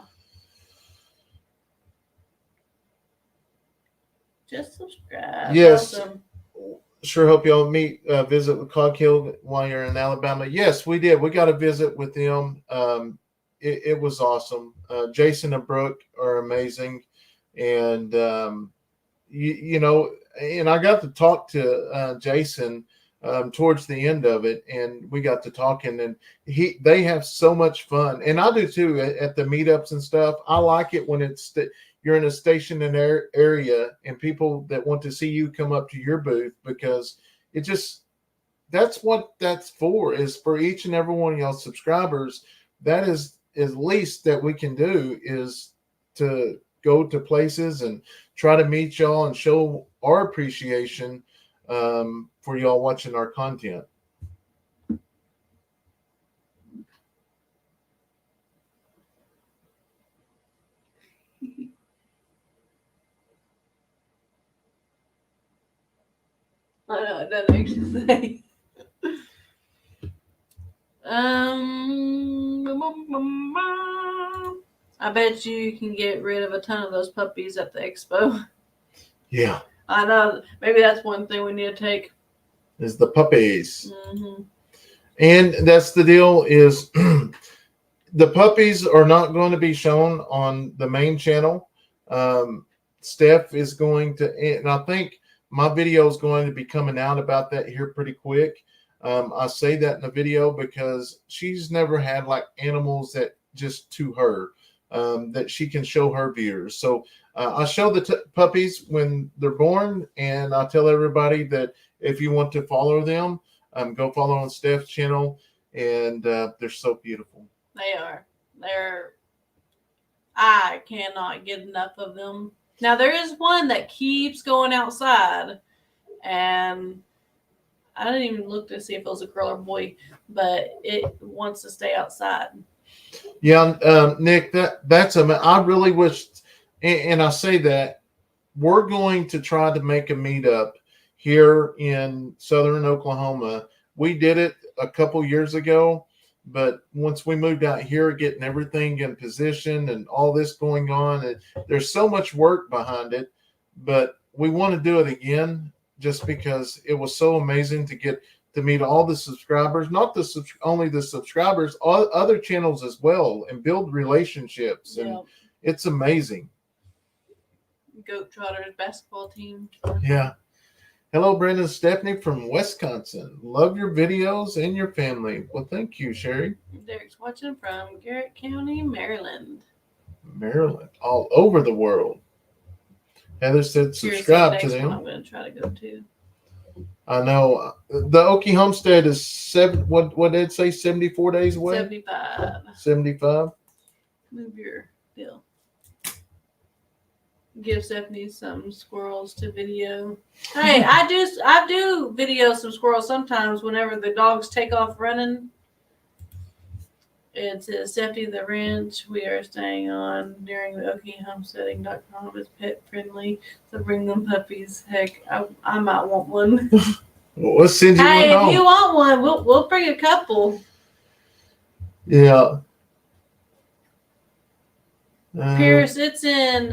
Just subscribe. Yes. Awesome. Sure hope y'all visit with Coghill while you're in Alabama. Yes, we did. We got a visit with them. It was awesome. Jason and Brooke are amazing. And, you know, and I got to talk to Jason towards the end of it, and we got to talking, and they have so much fun, and I do too at the meetups and stuff. I like it when it's you're in a stationary area and people that want to see you come up to your booth, because it just that's what that's for, is for each and every one of y'all subscribers. That is least that we can do is to go to places and try to meet y'all and show our appreciation for y'all watching our content. I know it doesn't actually say. I bet you can get rid of a ton of those puppies at the expo. Yeah. I know. Maybe that's one thing we need to take. Is the puppies. Mm-hmm. And that's the deal is the puppies are not going to be shown on the main channel. Steph is going to, and I think my video is going to be coming out about that here pretty quick. I say that in the video because she's never had like animals that just to her that she can show her viewers. So I show the puppies when they're born, and I tell everybody that if you want to follow them, go follow on Steph's channel, and they're so beautiful. They are. I cannot get enough of them. Now, there is one that keeps going outside, and I didn't even look to see if it was a girl or boy, but it wants to stay outside. Yeah, Nick, that's I really wish, and I say that we're going to try to make a meetup here in southern Oklahoma. We did it a couple years ago, but once we moved out here, getting everything in position and all this going on, and there's so much work behind it, but we want to do it again just because it was so amazing to get to meet all the subscribers, not only the subscribers, other channels as well, and build relationships. And it's amazing. Goat Trotters basketball team. Yeah. Hello, Brandon and Stephanie from Wisconsin. Love your videos and your family. Well, thank you, Sherry. Derek's watching from Garrett County, Maryland. Maryland, all over the world. Heather said subscribe to them. I'm going to try to go to. I know the Okie Homestead is what did it say? 74 days away. 75. 75. Move your bill. Give Stephanie some squirrels to video. Hey, I do video some squirrels sometimes whenever the dogs take off running. It says Stephanie the ranch we are staying on during the okiehomesteading.com is pet friendly, so bring them puppies. Heck, I might want one. Well, let's send you hey, one home. if you want one, we'll bring a couple. Yeah. Pierce, it's in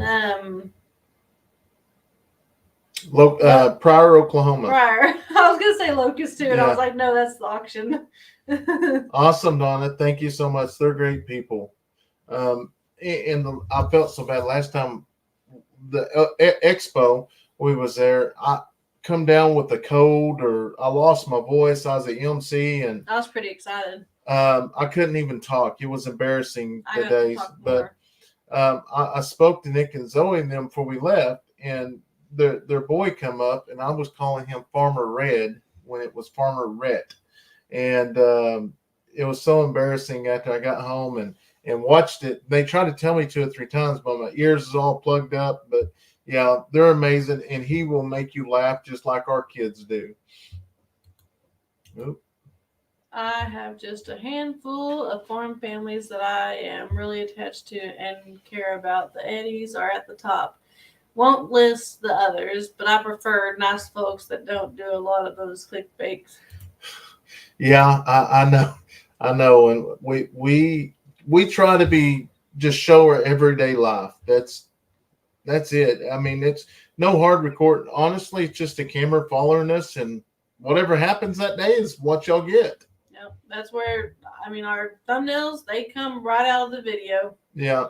Pryor, Oklahoma. Pryor. I was gonna say Locust too, and I was like, no, that's the auction. Awesome, Donna. Thank you so much. They're great people. And I felt so bad last time the expo we was there. I come down with a cold, or I lost my voice. I was at MC, and I was pretty excited. I couldn't even talk. It was embarrassing the days, but I spoke to Nick and Zoe and them before we left, and their boy come up, and I was calling him Farmer Red when it was Farmer Rhett. And it was so embarrassing after I got home and watched it. They tried to tell me 2 or 3 times, but my ears is all plugged up. But yeah, they're amazing, and he will make you laugh just like our kids do. Oop. I have just a handful of farm families that I am really attached to and care about. The Eddys are at the top. Won't list the others, but I prefer nice folks that don't do a lot of those clickbaits. Yeah, I know, and we try to just show our everyday life. That's it. I mean, it's no hard record. Honestly, it's just a camera following us, and whatever happens that day is what y'all get. Yep, that's where our thumbnails, they come right out of the video. Yeah.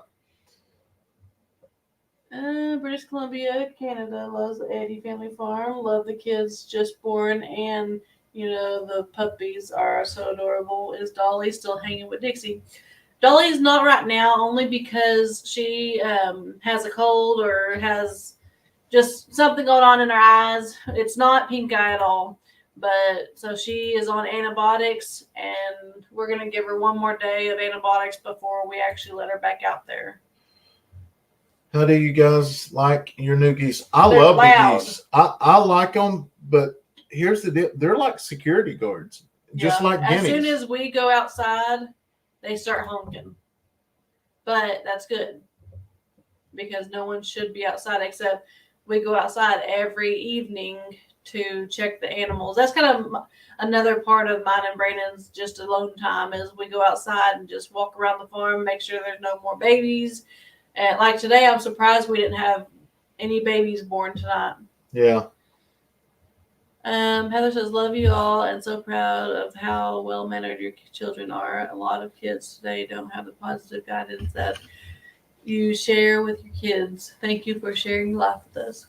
British Columbia, Canada loves the Eddy family farm. Love the kids just born, and the puppies are so adorable. Is Dolly still hanging with Dixie? Dolly's not right now, only because she has a cold or has just something going on in her eyes. It's not pink eye at all. But so she is on antibiotics, and we're going to give her one more day of antibiotics before we actually let her back out there. How do you guys like your new geese? They're love loud. The geese. I like them, but here's the deal. They're like security guards, just like guineas. As soon as we go outside, they start honking. But that's good, because no one should be outside, except we go outside every evening to check the animals. That's kind of another part of mine and Brandon's just alone time is we go outside and just walk around the farm, make sure there's no more babies. And like today, I'm surprised we didn't have any babies born tonight. Yeah. Heather says, love you all and so proud of how well-mannered your children are. A lot of kids today don't have the positive guidance that you share with your kids. Thank you for sharing your life with us.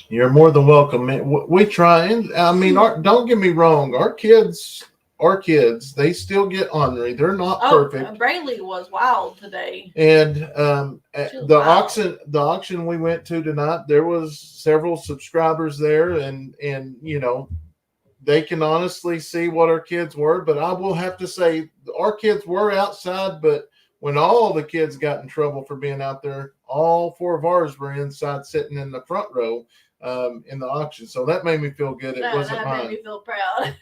You're more than welcome. We try, and I mean, don't get me wrong. Our kids, they still get ornery. They're not perfect. Braylee was wild today. And the auction we went to tonight, there was several subscribers there, and you know, they can honestly see what our kids were. But I will have to say, our kids were outside, but when all the kids got in trouble for being out there, all 4 of ours were inside sitting in the front row in the auction. So that made me feel good. It wasn't mine. That made me feel proud.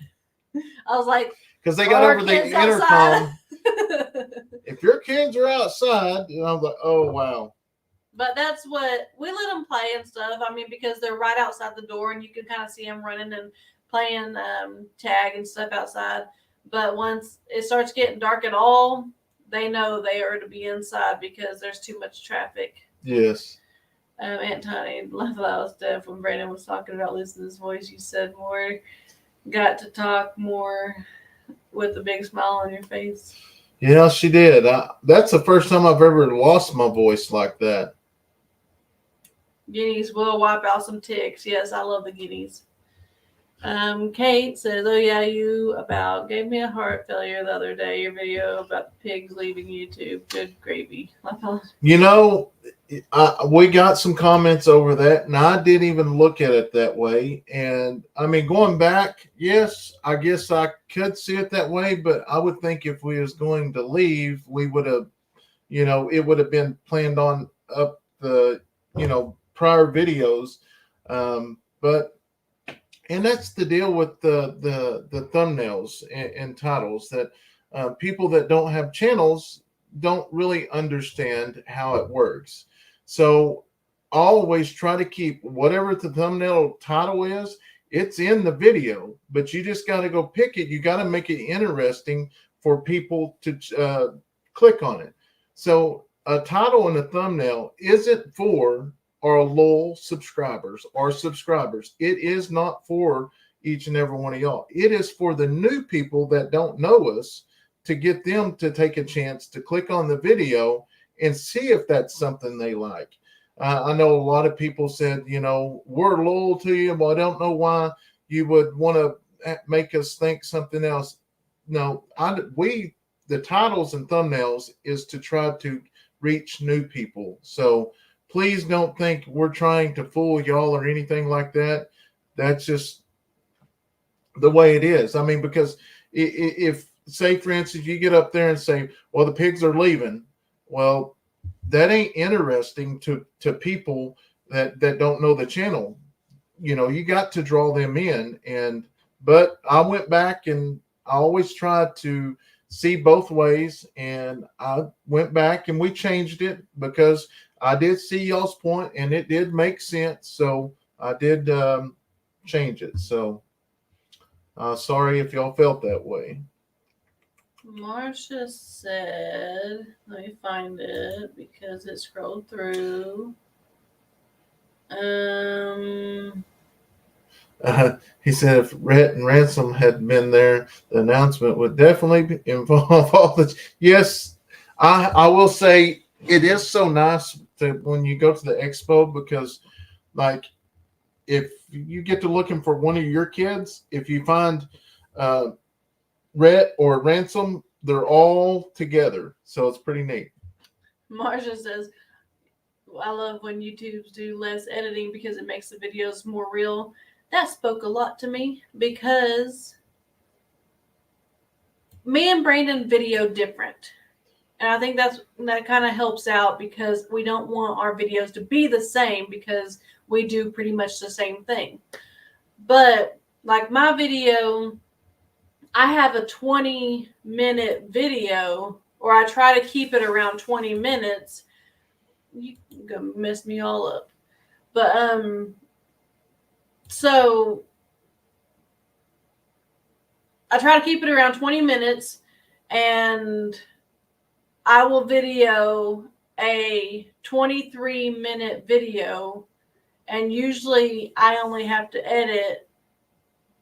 I was like, because they got over the intercom. If your kids are outside, and I was like, oh, wow. But that's what we let them play and stuff. I mean, because they're right outside the door and you can kind of see them running and playing tag and stuff outside. But once it starts getting dark at all, they know they are to be inside because there's too much traffic. Yes. Aunt Tiny left that I was deaf when Brandon was talking about losing his voice. You said more, got to talk more with a big smile on your face. Yeah, she did. That's the first time I've ever lost my voice like that. Guineas will wipe out some ticks. Yes, I love the guineas. Kate says, oh yeah, you about gave me a heart failure the other day. Your video about the pigs leaving YouTube. Good gravy. You know, we got some comments over that, and I didn't even look at it that way. And I mean, going back, yes, I guess I could see it that way, but I would think if we was going to leave, we would have, you know, it would have been planned on up the, you know, prior videos. But and that's the deal with the thumbnails and titles, that people that don't have channels don't really understand how it works. So always try to keep whatever the thumbnail title is, it's in the video, but you just got to go pick it. You got to make it interesting for people to click on it. So a title and a thumbnail isn't for our loyal subscribers or subscribers. It is not for each and every one of y'all. It is for the new people that don't know us, to get them to take a chance to click on the video and see if that's something they like. I know a lot of people said, you know, we're loyal to you, but I don't know why you would want to make us think something else. No, the titles and thumbnails is to try to reach new people. So please don't think we're trying to fool y'all or anything like that. That's just the way it is. I mean, because if, say, for instance, you get up there and say, well, the pigs are leaving. Well, that ain't interesting to people that don't know the channel. You know, you got to draw them in. But I went back and I always tried to see both ways. And I went back and we changed it because I did see y'all's point and it did make sense. So I did change it. So sorry if y'all felt that way. Marsha said, let me find it because it scrolled through. He said if Rhett and Ransom had been there, the announcement would definitely involve all this. Yes, I will say it is so nice when you go to the expo, because like if you get to looking for one of your kids, if you find Rhett or Ransom, they're all together. So it's pretty neat. Marsha says, I love when YouTubes do less editing because it makes the videos more real. That spoke a lot to me because me and Brandon video different. And I think that kind of helps out because we don't want our videos to be the same because we do pretty much the same thing. But like my video, I have a 20-minute video, or I try to keep it around 20 minutes. You're going to mess me all up. But, so I try to keep it around 20 minutes, and I will video a 23-minute video, and usually I only have to edit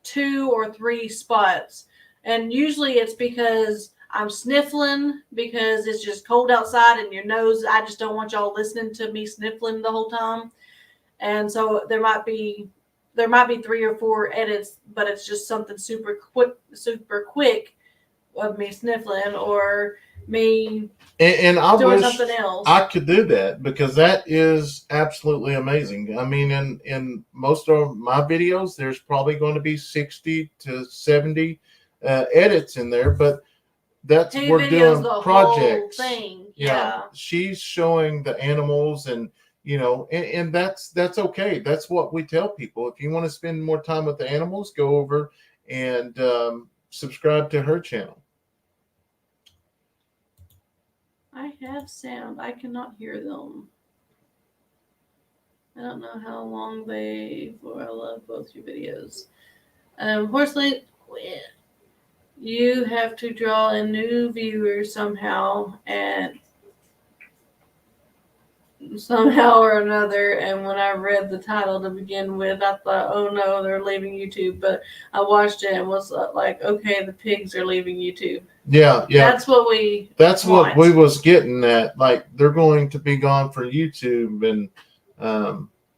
2 or 3 spots. And usually it's because I'm sniffling because it's just cold outside and your nose, I just don't want y'all listening to me sniffling the whole time. And so there might be 3 or 4 edits, but it's just something super quick of me sniffling or me and I doing wish something else. I could do that, because that is absolutely amazing. I mean, in most of my videos, there's probably going to be 60 to 70 edits in there, but that's He we're videos doing the projects. whole thing. Yeah. She's showing the animals, and and that's okay. That's what we tell people. If you want to spend more time with the animals, go over and subscribe to her channel. I have sound. I cannot hear them. I don't know how long I love both your videos. Horsley, you have to draw a new viewer somehow or another. And when I read the title to begin with, I thought, oh no, they're leaving YouTube. But I watched it and was like, okay, the pigs are leaving YouTube. Yeah. That's what we was getting at. Like, they're going to be gone for YouTube, and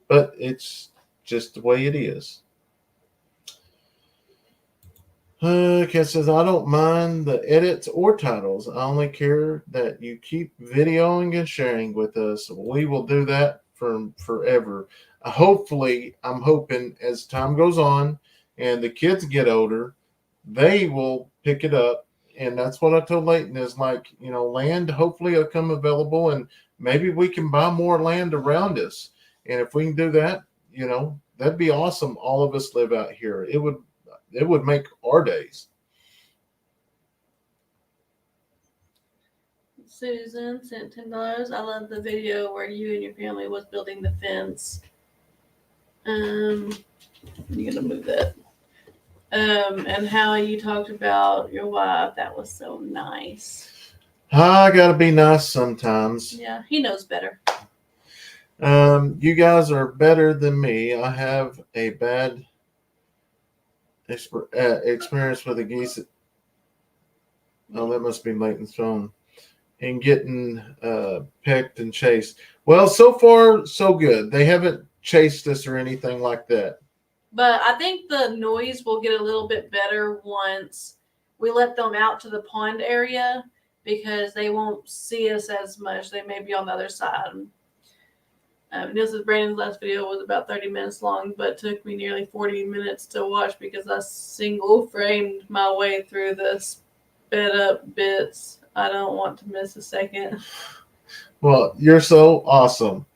but it's just the way it is. Kat says, I don't mind the edits or titles. I only care that you keep videoing and sharing with us. We will do that for forever. Hopefully, I'm hoping as time goes on and the kids get older, they will pick it up. And that's what I told Leighton is, like, land hopefully will come available, and maybe we can buy more land around us. And if we can do that, that'd be awesome. All of us live out here. It would make our days. Susan sent $10. I love the video where you and your family was building the fence. I'm gonna move that. And how you talked about your wife. That was so nice. I gotta be nice sometimes. Yeah, he knows better. You guys are better than me. I have a bad experience with the geese. Oh, that must be Leighton's phone. And getting pecked and chased. Well, so far so good. They haven't chased us or anything like that. But I think the noise will get a little bit better once we let them out to the pond area, because they won't see us as much. They may be on the other side. This is Brandon's last video, was about 30 minutes long, but took me nearly 40 minutes to watch because I single framed my way through the sped up bits. I don't want to miss a second. Well, you're so awesome.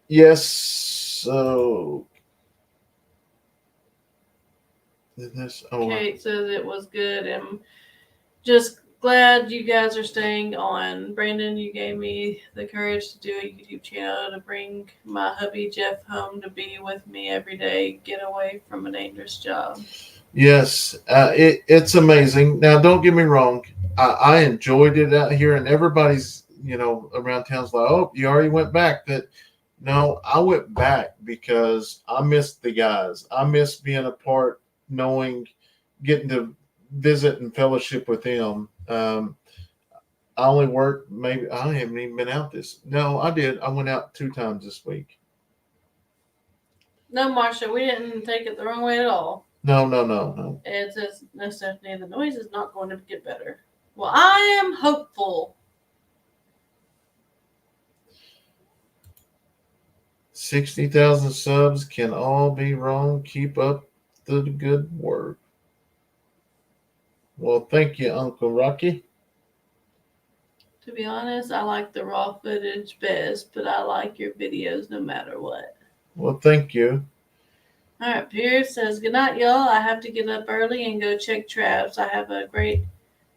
Yes. So Kate says it was good, and just glad you guys are staying on. Brandon, you gave me the courage to do a YouTube channel to bring my hubby Jeff home to be with me every day, get away from a dangerous job. Yes, it's amazing. Now, don't get me wrong. I enjoyed it out here, and everybody's, around town's like, oh, you already went back. No, I went back because I missed the guys. I missed being a part, getting to visit and fellowship with them. I only worked, maybe I haven't even been out No, I did. I went out 2 times this week. No, Marsha, we didn't take it the wrong way at all. No. It says, no, Stephanie, the noise is not going to get better. Well, I am hopeful. 60,000 subs can all be wrong. Keep up the good work. Well, thank you, Uncle Rocky. To be honest, I like the raw footage best, but I like your videos no matter what. Well, thank you. All right, Pierce says, good night, y'all. I have to get up early and go check traps. I have a great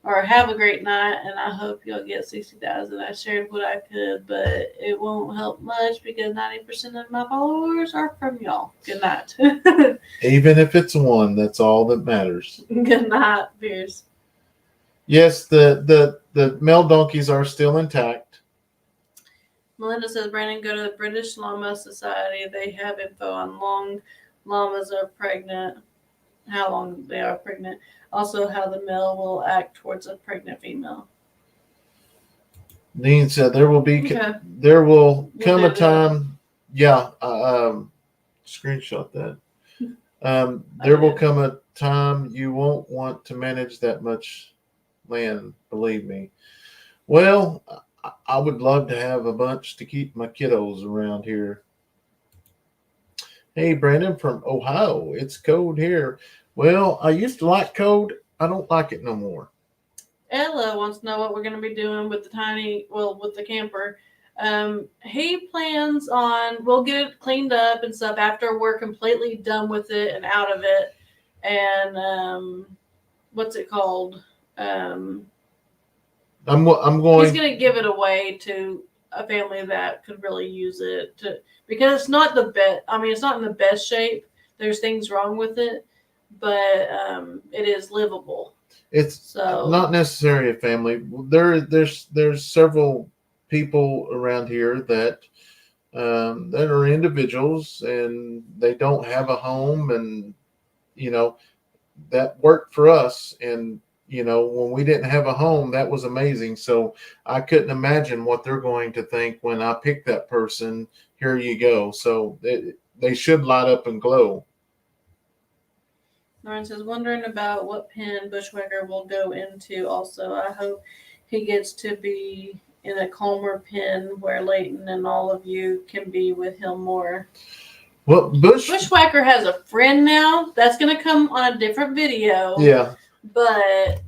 or have a great night, and I hope you'll get 60,000. I shared what I could, but it won't help much because 90% of my followers are from y'all. Good night. Even if it's one, that's all that matters. Good night, Pierce. Yes, the male donkeys are still intact. Melinda says, Brandon, go to the British Llama Society. They have info on long llamas are pregnant, how long they are pregnant. Also, how the male will act towards a pregnant female. Dean said there will come a time. Yeah, screenshot that. There will come a time you won't want to manage that much land. Believe me. Well, I would love to have a bunch to keep my kiddos around here. Hey, Brandon from Ohio. It's cold here. Well, I used to like cold. I don't like it no more. Ella wants to know what we're going to be doing with with the camper. He plans on, we'll get it cleaned up and stuff after we're completely done with it and out of it. And what's it called? I'm going. He's going to give it away to a family that could really use it because it's not the best. I mean, it's not in the best shape. There's things wrong with it, but it is livable. It's not necessarily a family. There's several people around here that are individuals and they don't have a home, and that worked for us. And when we didn't have a home, that was amazing. So I couldn't imagine what they're going to think when I pick that person. Here you go. So they should light up and glow. Lauren says, wondering about what pen Bushwhacker will go into. Also, I hope he gets to be in a calmer pen where Leighton and all of you can be with him more. Well, Bushwhacker has a friend now. That's going to come on a different video. Yeah. But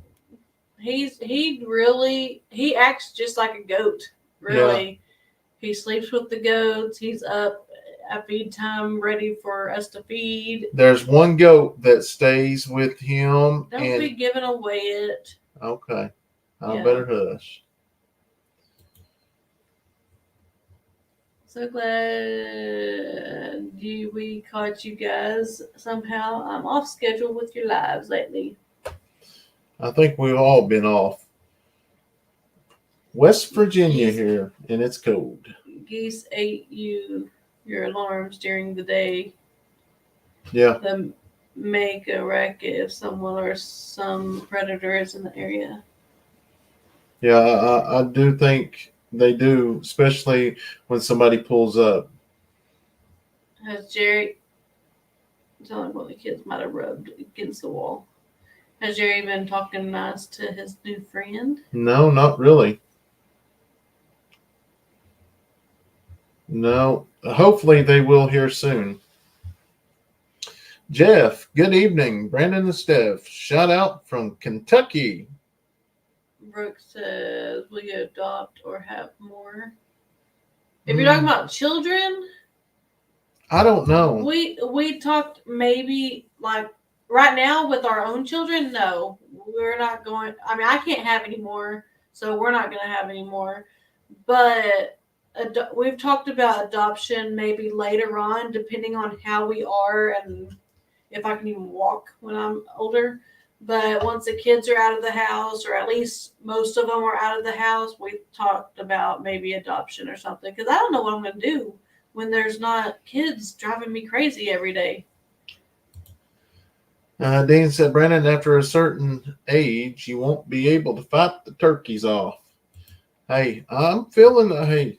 he acts just like a goat. Really. Yeah. He sleeps with the goats. He's up at feed time, ready for us to feed. There's one goat that stays with him. Don't be giving away it. Okay. I better hush. So glad we caught you guys somehow. I'm off schedule with your lives lately. I think we've all been off. West Virginia here, and it's cold. Geese ate your alarms during the day. Yeah. They make a racket if someone or some predator is in the area. Yeah, I do think they do, especially when somebody pulls up. Has Jerry, sound like one of the kids might have rubbed against the wall. Has Jerry been talking nice to his new friend? No, not really. No, hopefully they will here soon. Jeff, good evening. Brandon and Steph, shout out from Kentucky. Brooke says, will you adopt or have more? If you're talking about children, I don't know. We talked maybe like right now with our own children. No, we're not going. I mean, I can't have any more, so we're not going to have any more. But we've talked about adoption maybe later on, depending on how we are and if I can even walk when I'm older. But once the kids are out of the house, or at least most of them are out of the house, we've talked about maybe adoption or something. Because I don't know what I'm going to do when there's not kids driving me crazy every day. Dean said, Brandon, after a certain age, you won't be able to fight the turkeys off. Hey, I'm feeling it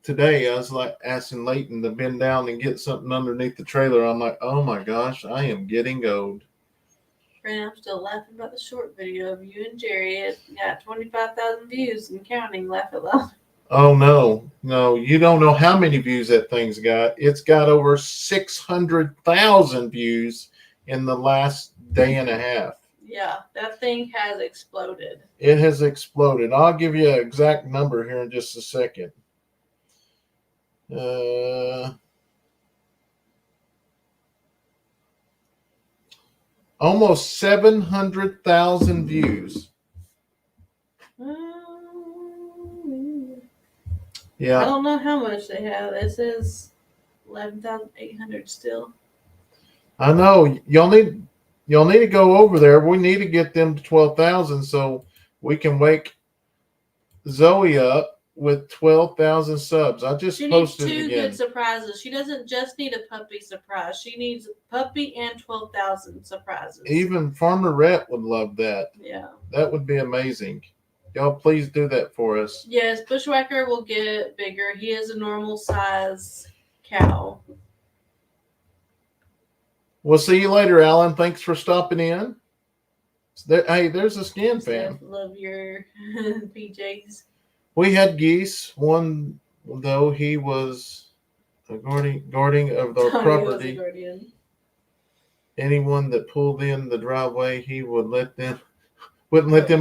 today I was like asking Leighton to bend down and get something underneath the trailer. I'm like, oh my gosh, I am getting old. Brandon, I'm still laughing about the short video of you and Jerry. It got 25,000 views and counting. Laugh at that. Oh no, you don't know how many views that thing's got. It's got over 600,000 views in the last day and a half. Yeah, that thing has exploded. It has exploded. I'll give you an exact number here in just a second. Almost 700,000 views. I Yeah, don't know how much they have. It says 11,800 still. I know. Y'all need to go over there. We need to get them to 12,000 so we can wake Zoe up with 12,000 subs. I just She needs posted it two again. good surprises. She doesn't just need a puppy surprise. She needs puppy and 12,000 surprises. Even Farmer Rhett would love that. Yeah. That would be amazing. Y'all please do that for us. Yes, Bushwhacker will get bigger. He is a normal size cow. We'll see you later, Alan. Thanks for stopping in. Hey, there's a skin fan. Love your PJs. We had geese. One, though, he was a guarding of our property. Anyone that pulled in the driveway, he wouldn't let them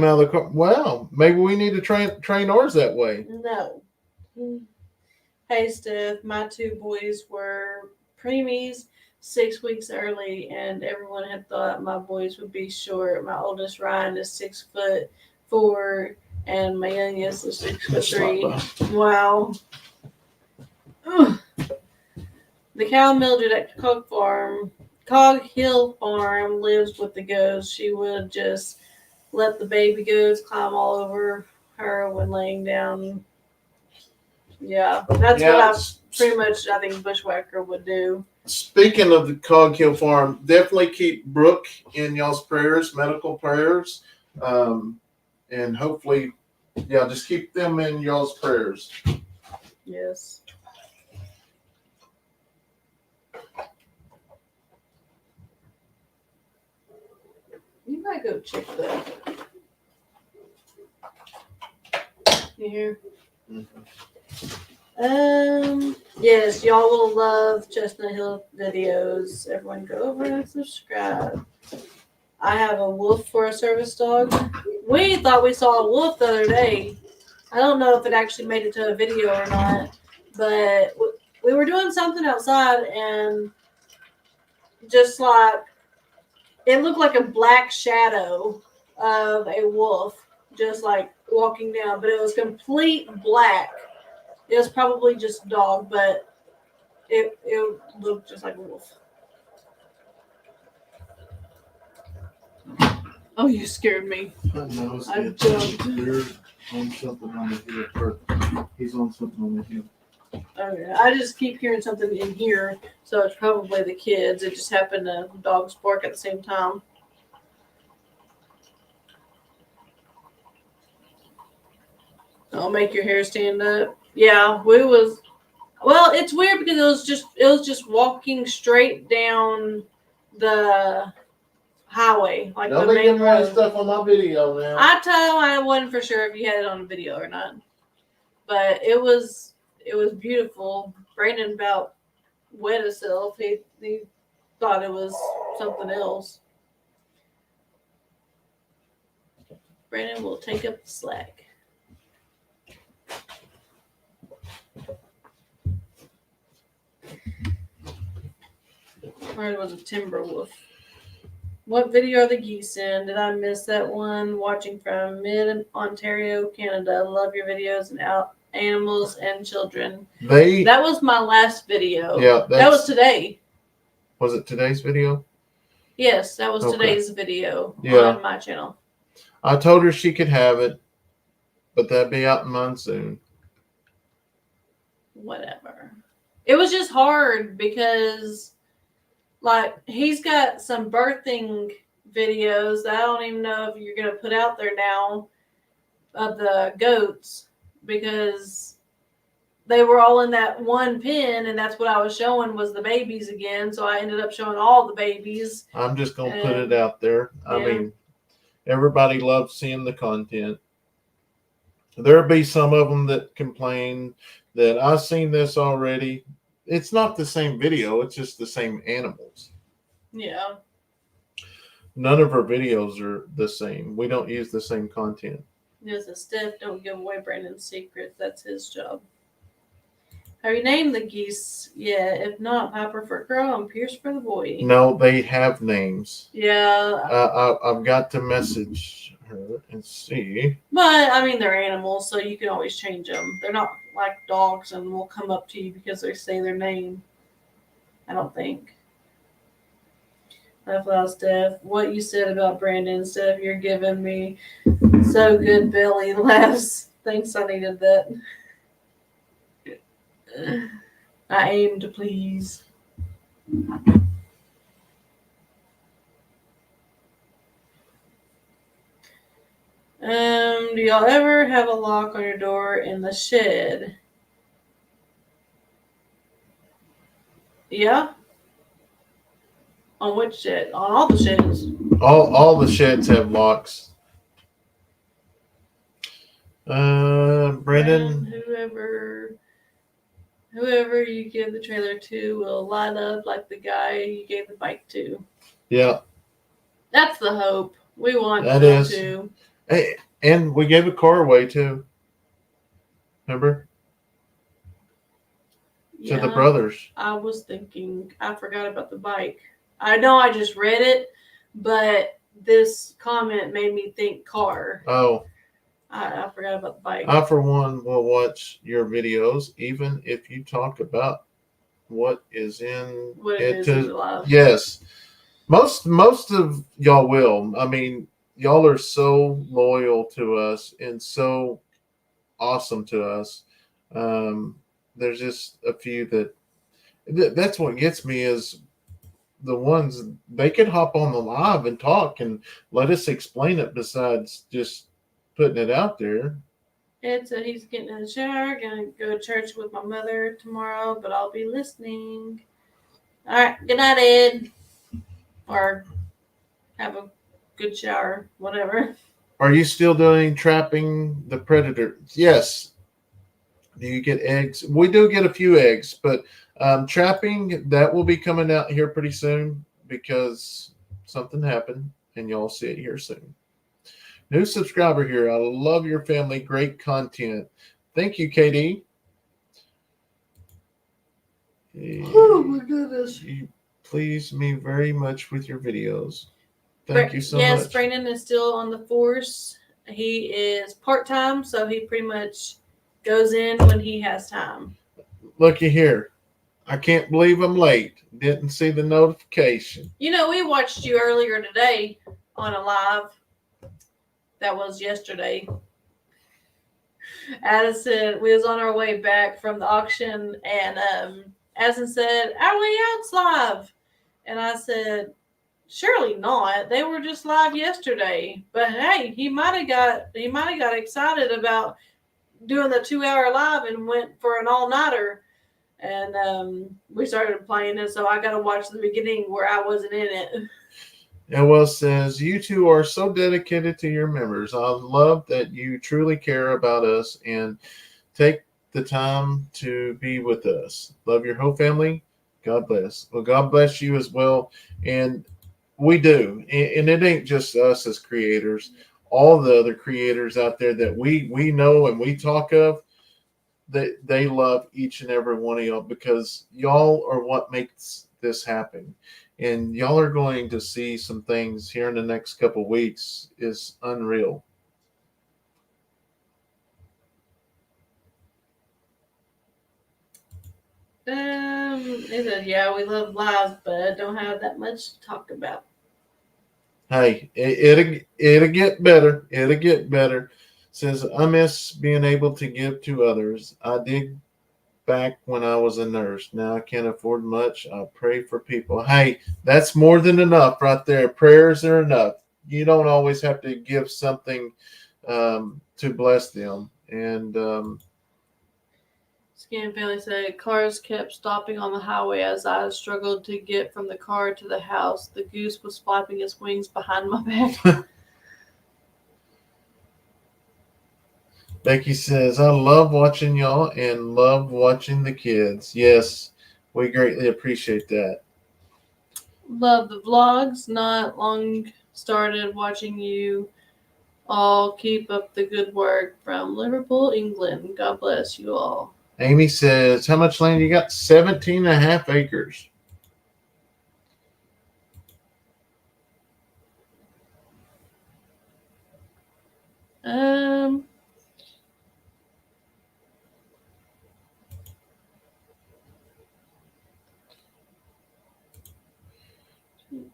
out of the car. Well, maybe we need to train ours that way. No. Hey, Steph, my two boys were preemies 6 weeks early, and everyone had thought my boys would be short. My oldest Ryan is 6'4", and my youngest is 6'3". Wow. Ugh. The cow Mildred at Cog Hill Farm lives with the goats. She would just let the baby goats climb all over her when laying down. Yeah, that's what I think Bushwhacker would do. Speaking of the Cog Hill Farm, definitely keep Brooke in y'all's prayers, medical prayers, and hopefully, just keep them in y'all's prayers. Yes. You might go check that. You hear? Mm-hmm. Yes, y'all will love Chestnut Hill videos. Everyone go over and subscribe. I have a wolf for a service dog. We thought we saw a wolf the other day. I don't know if it actually made it to a video or not, but we were doing something outside and just like it looked like a black shadow of a wolf just like walking down, but it was complete black. It was probably just a dog, but it looked just like a wolf. Oh, you scared me. I jumped. You're on something on the hill. He's on something on the hill. Okay, I just keep hearing something in here, so it's probably the kids. It just happened to dogs bark at the same time. I'll make your hair stand up. Yeah, well, it's weird because it was just walking straight down the highway, like the main road. Stuff on my video now. I wasn't for sure if you had it on video or not, but it was beautiful. Brandon about wet himself. He thought it was something else. Brandon will take up the slack. Or it was a timber wolf. What video are the geese in? Did I miss that one? Watching from mid-Ontario, Canada. Love your videos and animals and children. That was my last video. Yeah. That was today. Was it today's video? Yes, that was today's video on my channel. I told her she could have it, but that'd be out in monsoon. Whatever. It was just hard because like he's got some birthing videos that I don't even know if you're going to put out there now of the goats because they were all in that one pen and that's what I was showing was the babies again. So I ended up showing all the babies. I'm just going to put it out there. I mean, everybody loves seeing the content. There'll be some of them that complain that I've seen this already. It's not the same video. It's just the same animals. Yeah. None of our videos are the same. We don't use the same content. There's a Steph, don't give away Brandon's secret. That's his job. Have you named the geese yet? If not, Piper for girl and Pierce for the boy. No, they have names. Yeah. I've got to message her and see. But, I mean, they're animals, so you can always change them. They're not like dogs and will come up to you because they say their name. I don't think. Left Loud Steph. What you said about Brandon, Steph, you're giving me so good belly laughs. Thanks, I needed that. I aim to please. Do y'all ever have a lock on your door in the shed? Yeah? On which shed? On all the sheds. All the sheds have locks. Brendan. Whoever you give the trailer to will light up like the guy you gave the bike to. Yeah. That's the hope. We want that them is. to. Hey, and we gave a car away too. Remember? Yeah, to the brothers. I was thinking, I forgot about the bike. I know I just read it, but this comment made me think car. Oh. I forgot about the bike. I, for one, will watch your videos, even if you talk about what is in it. Yes. Most of y'all will. I mean, y'all are so loyal to us and so awesome to us. There's just a few that's what gets me is the ones they can hop on the live and talk and let us explain it besides just putting it out there. Ed said he's getting in the shower, gonna go to church with my mother tomorrow, but I'll be listening. All right, good night, Ed. Or have a good shower, whatever. Are you still doing trapping the predator? Yes. Do you get eggs? We do get a few eggs, but trapping, that will be coming out here pretty soon because something happened and y'all see it here soon. New subscriber here. I love your family. Great content. Thank you, KD. Oh my goodness. You please me very much with your videos. Thank you so much. Yes, Brandon is still on the force. He is part-time, so he pretty much goes in when he has time. Looky here. I can't believe I'm late. Didn't see the notification. You know, we watched you earlier today on a live. That was yesterday. Addison, we was on our way back from the auction, and Addison said, "Our way out's live," and I said, "Surely not. They were just live yesterday." But hey, he might have got excited about doing the 2-hour live and went for an all-nighter. And we started playing it, so I got to watch the beginning where I wasn't in it. Noel says, you two are so dedicated to your members. I love that you truly care about us and take the time to be with us. Love your whole family. God bless. Well, God bless you as well. And we do. And it ain't just us as creators. All the other creators out there that we know and we talk of, they love each and every one of y'all because y'all are what makes this happen. And y'all are going to see some things here in the next couple of weeks is unreal. They said, yeah, we love live, but don't have that much to talk about. Hey, it'll get better. It'll get better. Says, I miss being able to give to others. I did back when I was a nurse. Now I can't afford much. I pray for people. Hey, that's more than enough right there. Prayers are enough. You don't always have to give something to bless them. And Scan Family said, cars kept stopping on the highway as I struggled to get from the car to the house. The goose was flapping its wings behind my back. Becky says, I love watching y'all and love watching the kids. Yes, we greatly appreciate that. Love the vlogs. Not long started watching you all. Keep up the good work from Liverpool, England. God bless you all. Amy says, how much land you got? 17 and a half acres.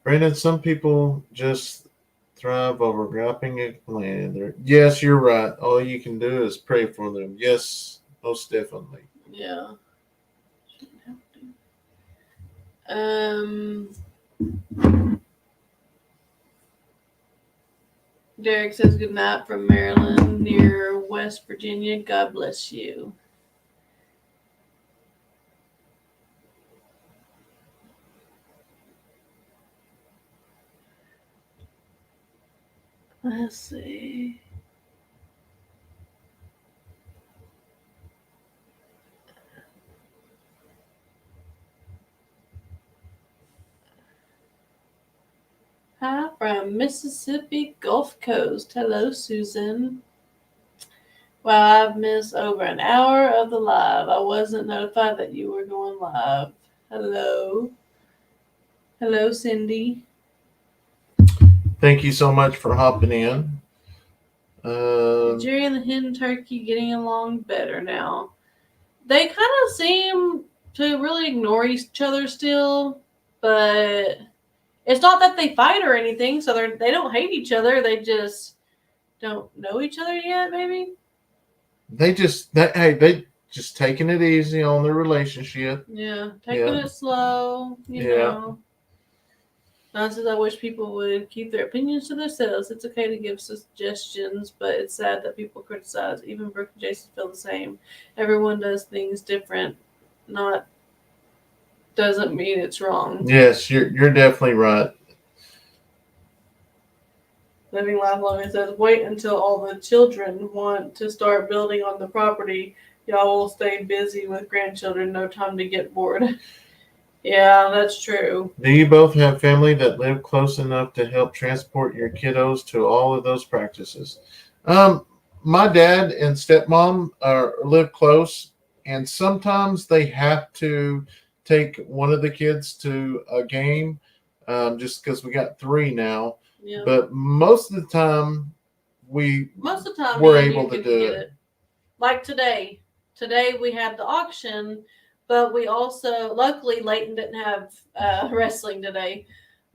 Brandon, some people just thrive over grabbing a land. Yes, you're right. All you can do is pray for them. Yes, most definitely. Yeah. Um, Derek says good night from Maryland near West Virginia. God bless you. Let's see. Hi from Mississippi Gulf Coast. Hello, Susan. Well, I've missed over an hour of the live. I wasn't notified that you were going live. Hello. Hello, Cindy. Thank you so much for hopping in. Jerry and the hen turkey getting along better now. They kind of seem to really ignore each other still, but it's not that they fight or anything, so they don't hate each other. They just don't know each other yet, maybe. They just taking it easy on their relationship. Yeah, taking it slow, you know. Honestly, I wish people would keep their opinions to themselves. It's okay to give suggestions, but it's sad that people criticize. Even Brooke and Jason feel the same. Everyone does things different. Not doesn't mean it's wrong. Yes, you're definitely right. Living Life Long, it says, wait until all the children want to start building on the property. Y'all will stay busy with grandchildren. No time to get bored. Yeah, that's true. Do you both have family that live close enough to help transport your kiddos to all of those practices? My dad and stepmom live close, and sometimes they have to take one of the kids to a game, just because we got 3 now. Yeah. But most of the time, we're able to do it. Like today. Today we had the auction, but we also, luckily, Leighton didn't have wrestling today.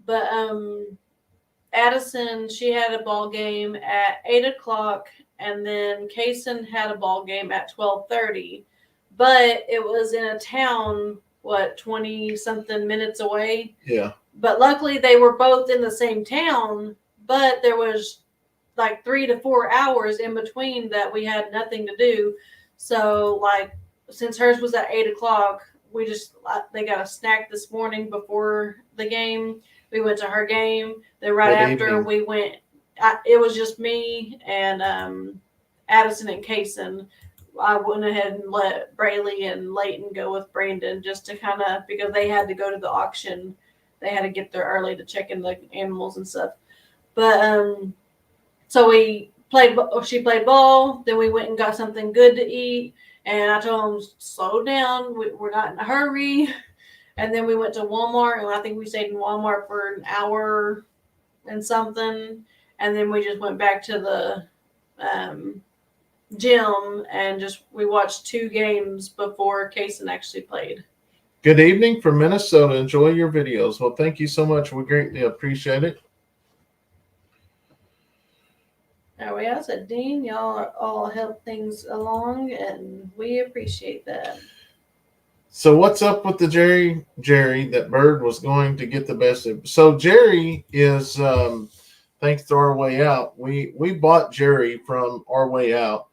But Addison, she had a ball game at 8:00, and then Kayson had a ball game at 12:30. But it was in a town, 20 something minutes away. Yeah. But luckily, they were both in the same town. But there was like 3 to 4 hours in between that we had nothing to do. So, like, since hers was at 8:00, they got a snack this morning before the game. We went to her game. Then right after we went, it was just me and Addison and Kayson. I went ahead and let Braylee and Leighton go with Brandon just to kind of, because they had to go to the auction. They had to get there early to check in the animals and stuff. But so she played ball. Then we went and got something good to eat. And I told them, slow down. We're not in a hurry. And then we went to Walmart, and I think we stayed in Walmart for an hour and something. And then we just went back to the gym and we watched 2 games before Kayson actually played. Good evening from Minnesota. Enjoy your videos. Well, thank you so much. We greatly appreciate it. There we are. So, Dean, y'all all help things along, and we appreciate that. So what's up with the Jerry that Bird was going to get the best of? So Jerry is, thanks to Our Way Out, we bought Jerry from Our Way Out,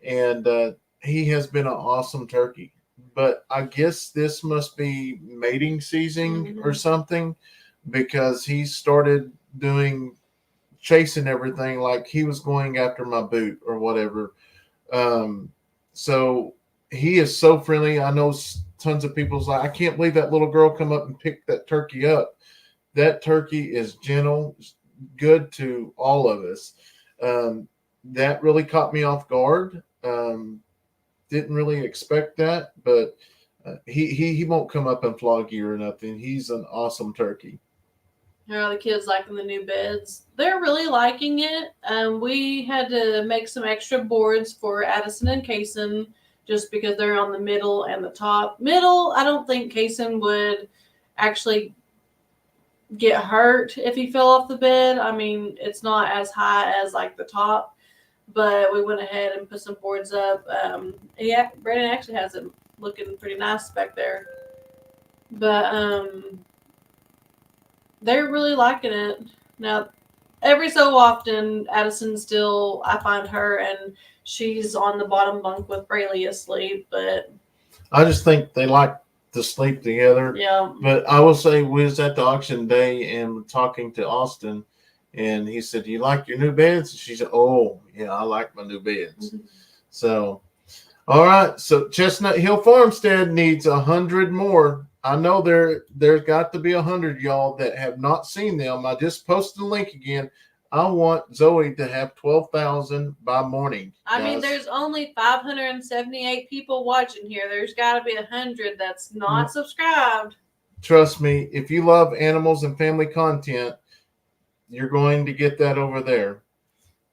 and he has been an awesome turkey. But I guess this must be mating season or something, because he started chasing everything like he was going after my boot or whatever. So he is so friendly. I know tons of people's like, I can't believe that little girl come up and pick that turkey up. That turkey is gentle, good to all of us. That really caught me off guard. didn't really expect that, but he won't come up and flog you or nothing. He's an awesome turkey. The kids liking the new beds. They're really liking it. We had to make some extra boards for Addison and Kayson just because they're on the middle and the top. Middle, I don't think Kayson would actually get hurt if he fell off the bed. I mean, it's not as high as like the top, but we went ahead and put some boards up. Yeah, Brandon actually has it looking pretty nice back there. But they're really liking it. Now, every so often, Addison still, I find her and she's on the bottom bunk with Braylee asleep, but I just think they like to sleep together. yeah. But I will say, we was at the auction day and talking to Austin, and he said, "You like your new beds?" She said, "Oh, yeah, I like my new beds." So, all right. So Chestnut Hill Farmstead needs 100 more. I know there's got to be 100 y'all that have not seen them. I just posted the link again. I want Zoe to have 12,000 by morning. I mean, there's only 578 people watching here. There's got to be 100 that's not subscribed. Trust me, if you love animals and family content, you're going to get that over there.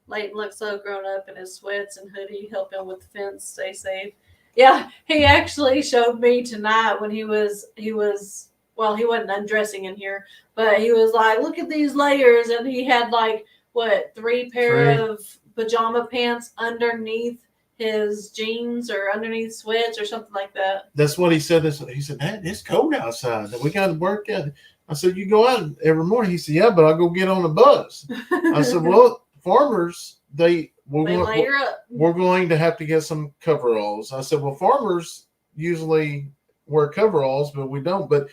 Leighton looks so grown up in his sweats and hoodie, helping with the fence, stay safe. Yeah, he actually showed me tonight when he well, he wasn't undressing in here, but he was like, "Look at these layers," and he had like three pair of pajama pants underneath his jeans or underneath sweats or something like that. That's what he said. He said, "Hey, it's cold outside. We got to work out." I said, "You go out every morning." He said, "Yeah, but I go get on the bus." I said, "Well, farmers, they layer up. We're going to have to get some coveralls." I said, "Well, farmers usually wear coveralls, but we don't." But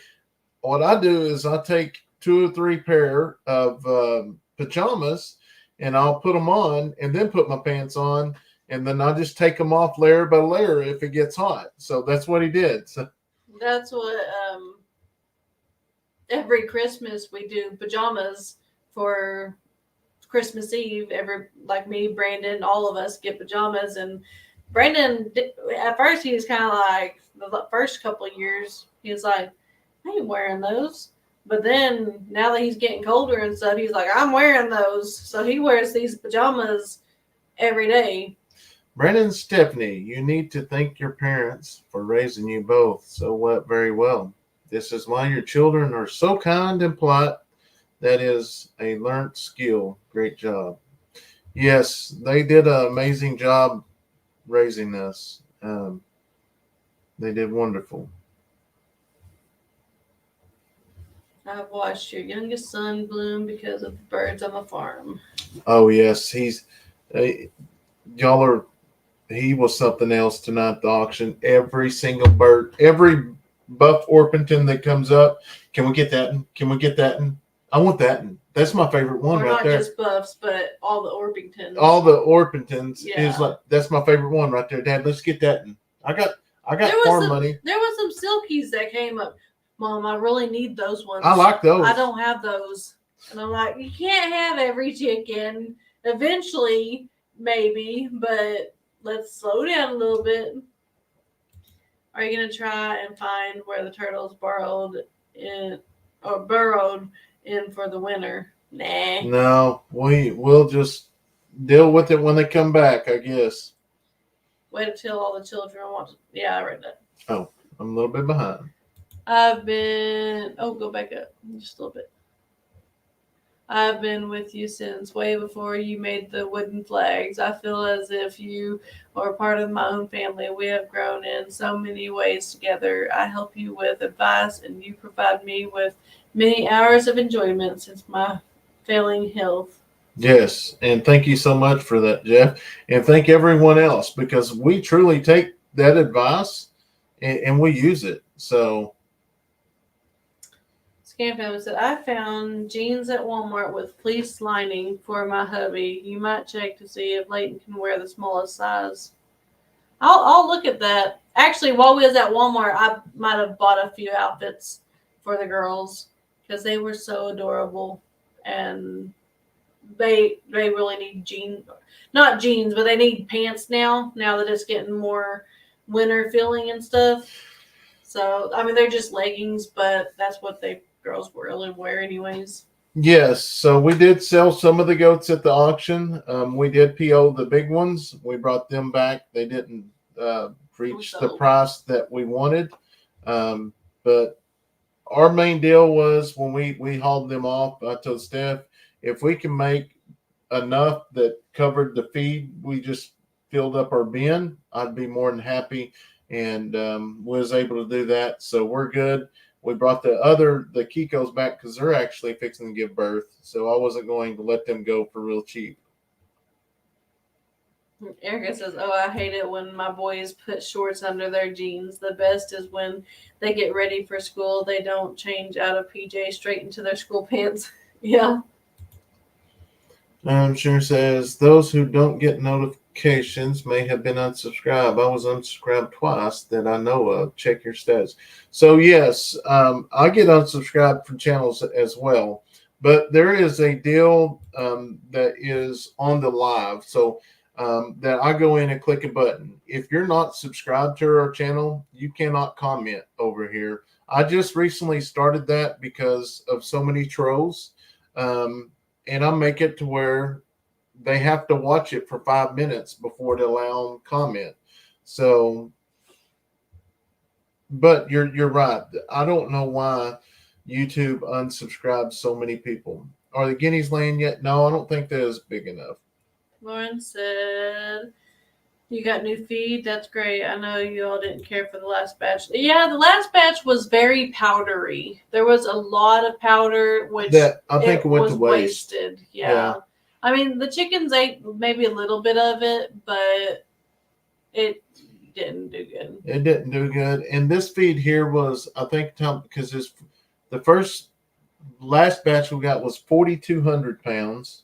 what I do is I take 2 or 3 pair of pajamas and I'll put them on and then put my pants on. And then I just take them off layer by layer if it gets hot. So that's what he did. So that's what every Christmas we do pajamas for Christmas Eve. Like me, Brandon, all of us get pajamas. And Brandon, at first, he was kind of like, the first couple of years, he was like, "I ain't wearing those." But then now that he's getting colder and stuff, he's like, "I'm wearing those." So he wears these pajamas every day. Brandon and Stephanie, you need to thank your parents for raising you both so very well. This is why your children are so kind and polite. That is a learned skill. Great job. Yes, they did an amazing job raising us. They did wonderful. I've watched your youngest son bloom because of the birds on the farm. Oh yes, y'all are. He was something else tonight at the auction. Every single bird, every buff Orpington that comes up. Can we get that? Can we get that? I want that. That's my favorite one right there. Not just buffs, but all the Orpingtons. All the Orpingtons is like, that's my favorite one right there. Dad, let's get that. I got farm money. There was some silkies that came up. "Mom, I really need those ones. I like those. I don't have those." And I'm like, "You can't have every chicken. Eventually, maybe, but let's slow down a little bit." Are you gonna try and find where the turtles burrowed in for the winter? Nah. No, we'll just deal with it when they come back, I guess. Wait until all the children want to. Yeah, I read that. Oh, I'm a little bit behind. Go back up just a little bit. "I've been with you since way before you made the wooden flags. I feel as if you are part of my own family. We have grown in so many ways together. I help you with advice and you provide me with many hours of enjoyment since my failing health." Yes, and thank you so much for that, Jeff. And thank everyone else, because we truly take that advice and we use it. So Scam Family said, "I found jeans at Walmart with fleece lining for my hubby. You might check to see if Leighton can wear the smallest size." I'll look at that. Actually, while we was at Walmart, I might have bought a few outfits for the girls because they were so adorable, and they really need not jeans, but they need pants now. Now that it's getting more winter feeling and stuff. So I mean, they're just leggings, but that's what girls really wear anyways. Yes, so we did sell some of the goats at the auction. We did PO the big ones. We brought them back. They didn't reach the price that we wanted. But our main deal was when we hauled them off, I told Steph, if we can make enough that covered the feed, we just filled up our bin, I'd be more than happy. And was able to do that. So we're good. We brought the Kikos back because they're actually fixing to give birth. So I wasn't going to let them go for real cheap. Erica says, "Oh, I hate it when my boys put shorts under their jeans. The best is when they get ready for school. They don't change out of PJ straight into their school pants." Yeah. Sure says, those who don't get notifications may have been unsubscribed. I was unsubscribed twice that I know of. Check your stats. So, yes, I get unsubscribed from channels as well. But there is a deal that is on the live. So, that I go in and click a button. If you're not subscribed to our channel, you cannot comment over here. I just recently started that because of so many trolls. And I make it to where they have to watch it for 5 minutes before they allow them comment. So, but you're right. I don't know why YouTube unsubscribes so many people. Are the guineas laying yet? No, I don't think that is big enough. Lauren said, "You got new feed? That's great. I know you all didn't care for the last batch." Yeah, the last batch was very powdery. There was a lot of powder, which that I think it went to waste. Wasted. Yeah. I mean, the chickens ate maybe a little bit of it, but it didn't do good. It didn't do good. And this feed here was, I think, because the last batch we got was 4,200 pounds.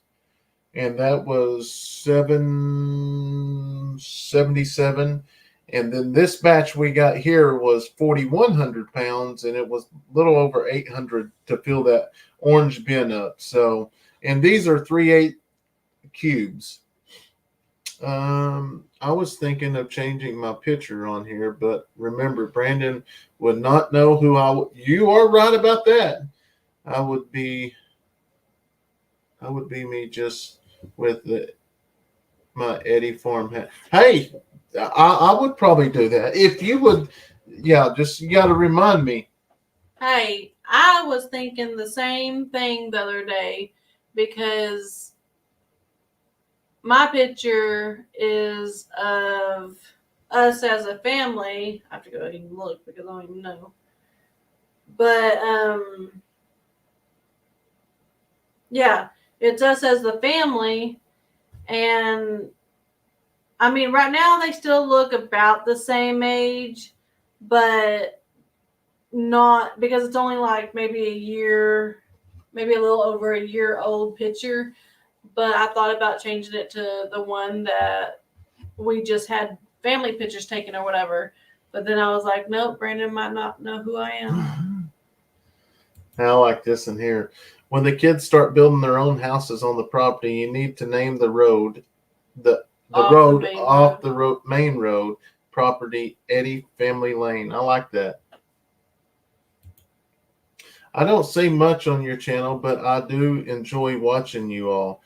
And that was 777. And then this batch we got here was 4,100 pounds, and it was a little over 800 to fill that orange bin up. So, and these are 3/8 cubes. I was thinking of changing my picture on here, but remember, Brandon would not know who you are right about that. I would be me just with my Eddy farm hat. Hey, I would probably do that if you would. Yeah, just you got to remind me. Hey, I was thinking the same thing the other day because my picture is of us as a family. I have to go ahead and look because I don't even know. But yeah, it's us as the family. And I mean, right now they still look about the same age, but not because it's only like maybe a year, maybe a little over a year old picture. But I thought about changing it to the one that we just had family pictures taken or whatever. But then I was like, nope, Brandon might not know who I am. I like this in here. When the kids start building their own houses on the property, you need to name the road, the road off the main road property, Eddy Family Lane. I like that. I don't see much on your channel, but I do enjoy watching you all.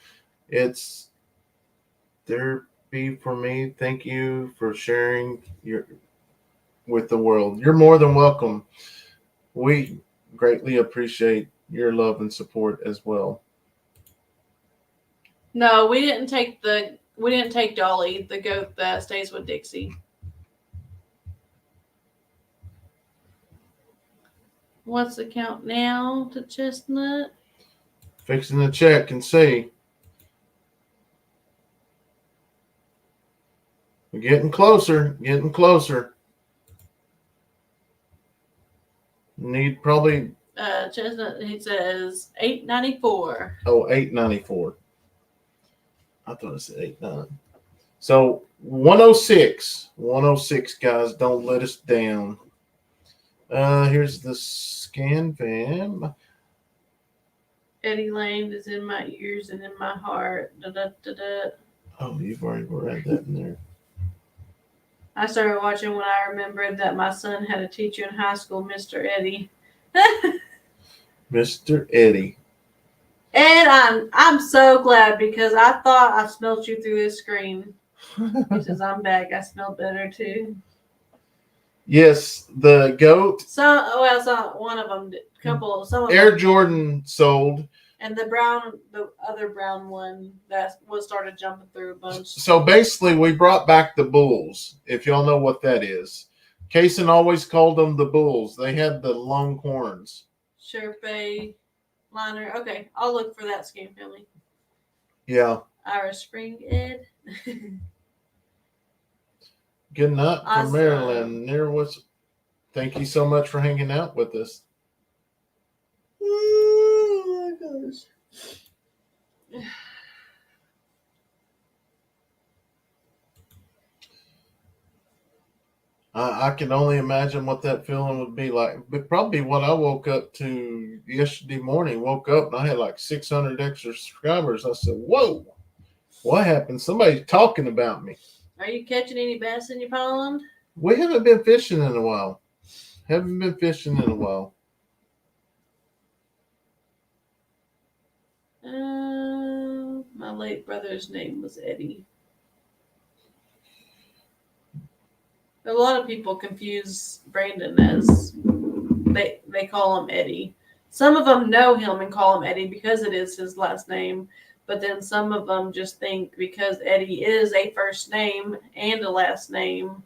It's there be for me. Thank you for sharing with the world. You're more than welcome. We greatly appreciate your love and support as well. No, we didn't take Dolly, the goat that stays with Dixie. What's the count now to Chestnut? Fixing to check and see. We're getting closer. Getting closer. Need probably. Chestnut. He says 894. Oh, 894. I thought it said 89. So 106. 106, guys. Don't let us down. Here's the scan fam. Eddy Lane is in my ears and in my heart. Da, da, da, da. Oh, you've already read that in there. I started watching when I remembered that my son had a teacher in high school, Mr. Eddy. Mr. Eddy. And I'm so glad because I thought I smelled you through his screen. He says, I'm back. I smell better too. Yes, the goat. So, one of them. Some of Air them. Jordan sold. And the other brown one that started jumping through a bunch. So basically, we brought back the bulls. If y'all know what that is, Kayson always called them the bulls. They had the long horns. Sherpa liner. Okay, I'll look for that skin family. Yeah. Irish Spring Ed. Good night from Awesome. Maryland. Near what's. Thank you so much for hanging out with us. Oh my gosh. I can only imagine what that feeling would be like. But probably what I woke up to yesterday morning. Woke up and I had like 600 extra subscribers. I said, "Whoa, what happened? Somebody's talking about me." Are you catching any bass in your pond? We haven't been fishing in a while. Haven't been fishing in a while. My late brother's name was Eddy. A lot of people confuse Brandon as they call him Eddy. Some of them know him and call him Eddy because it is his last name, but then some of them just think because Eddy is a first name and a last name,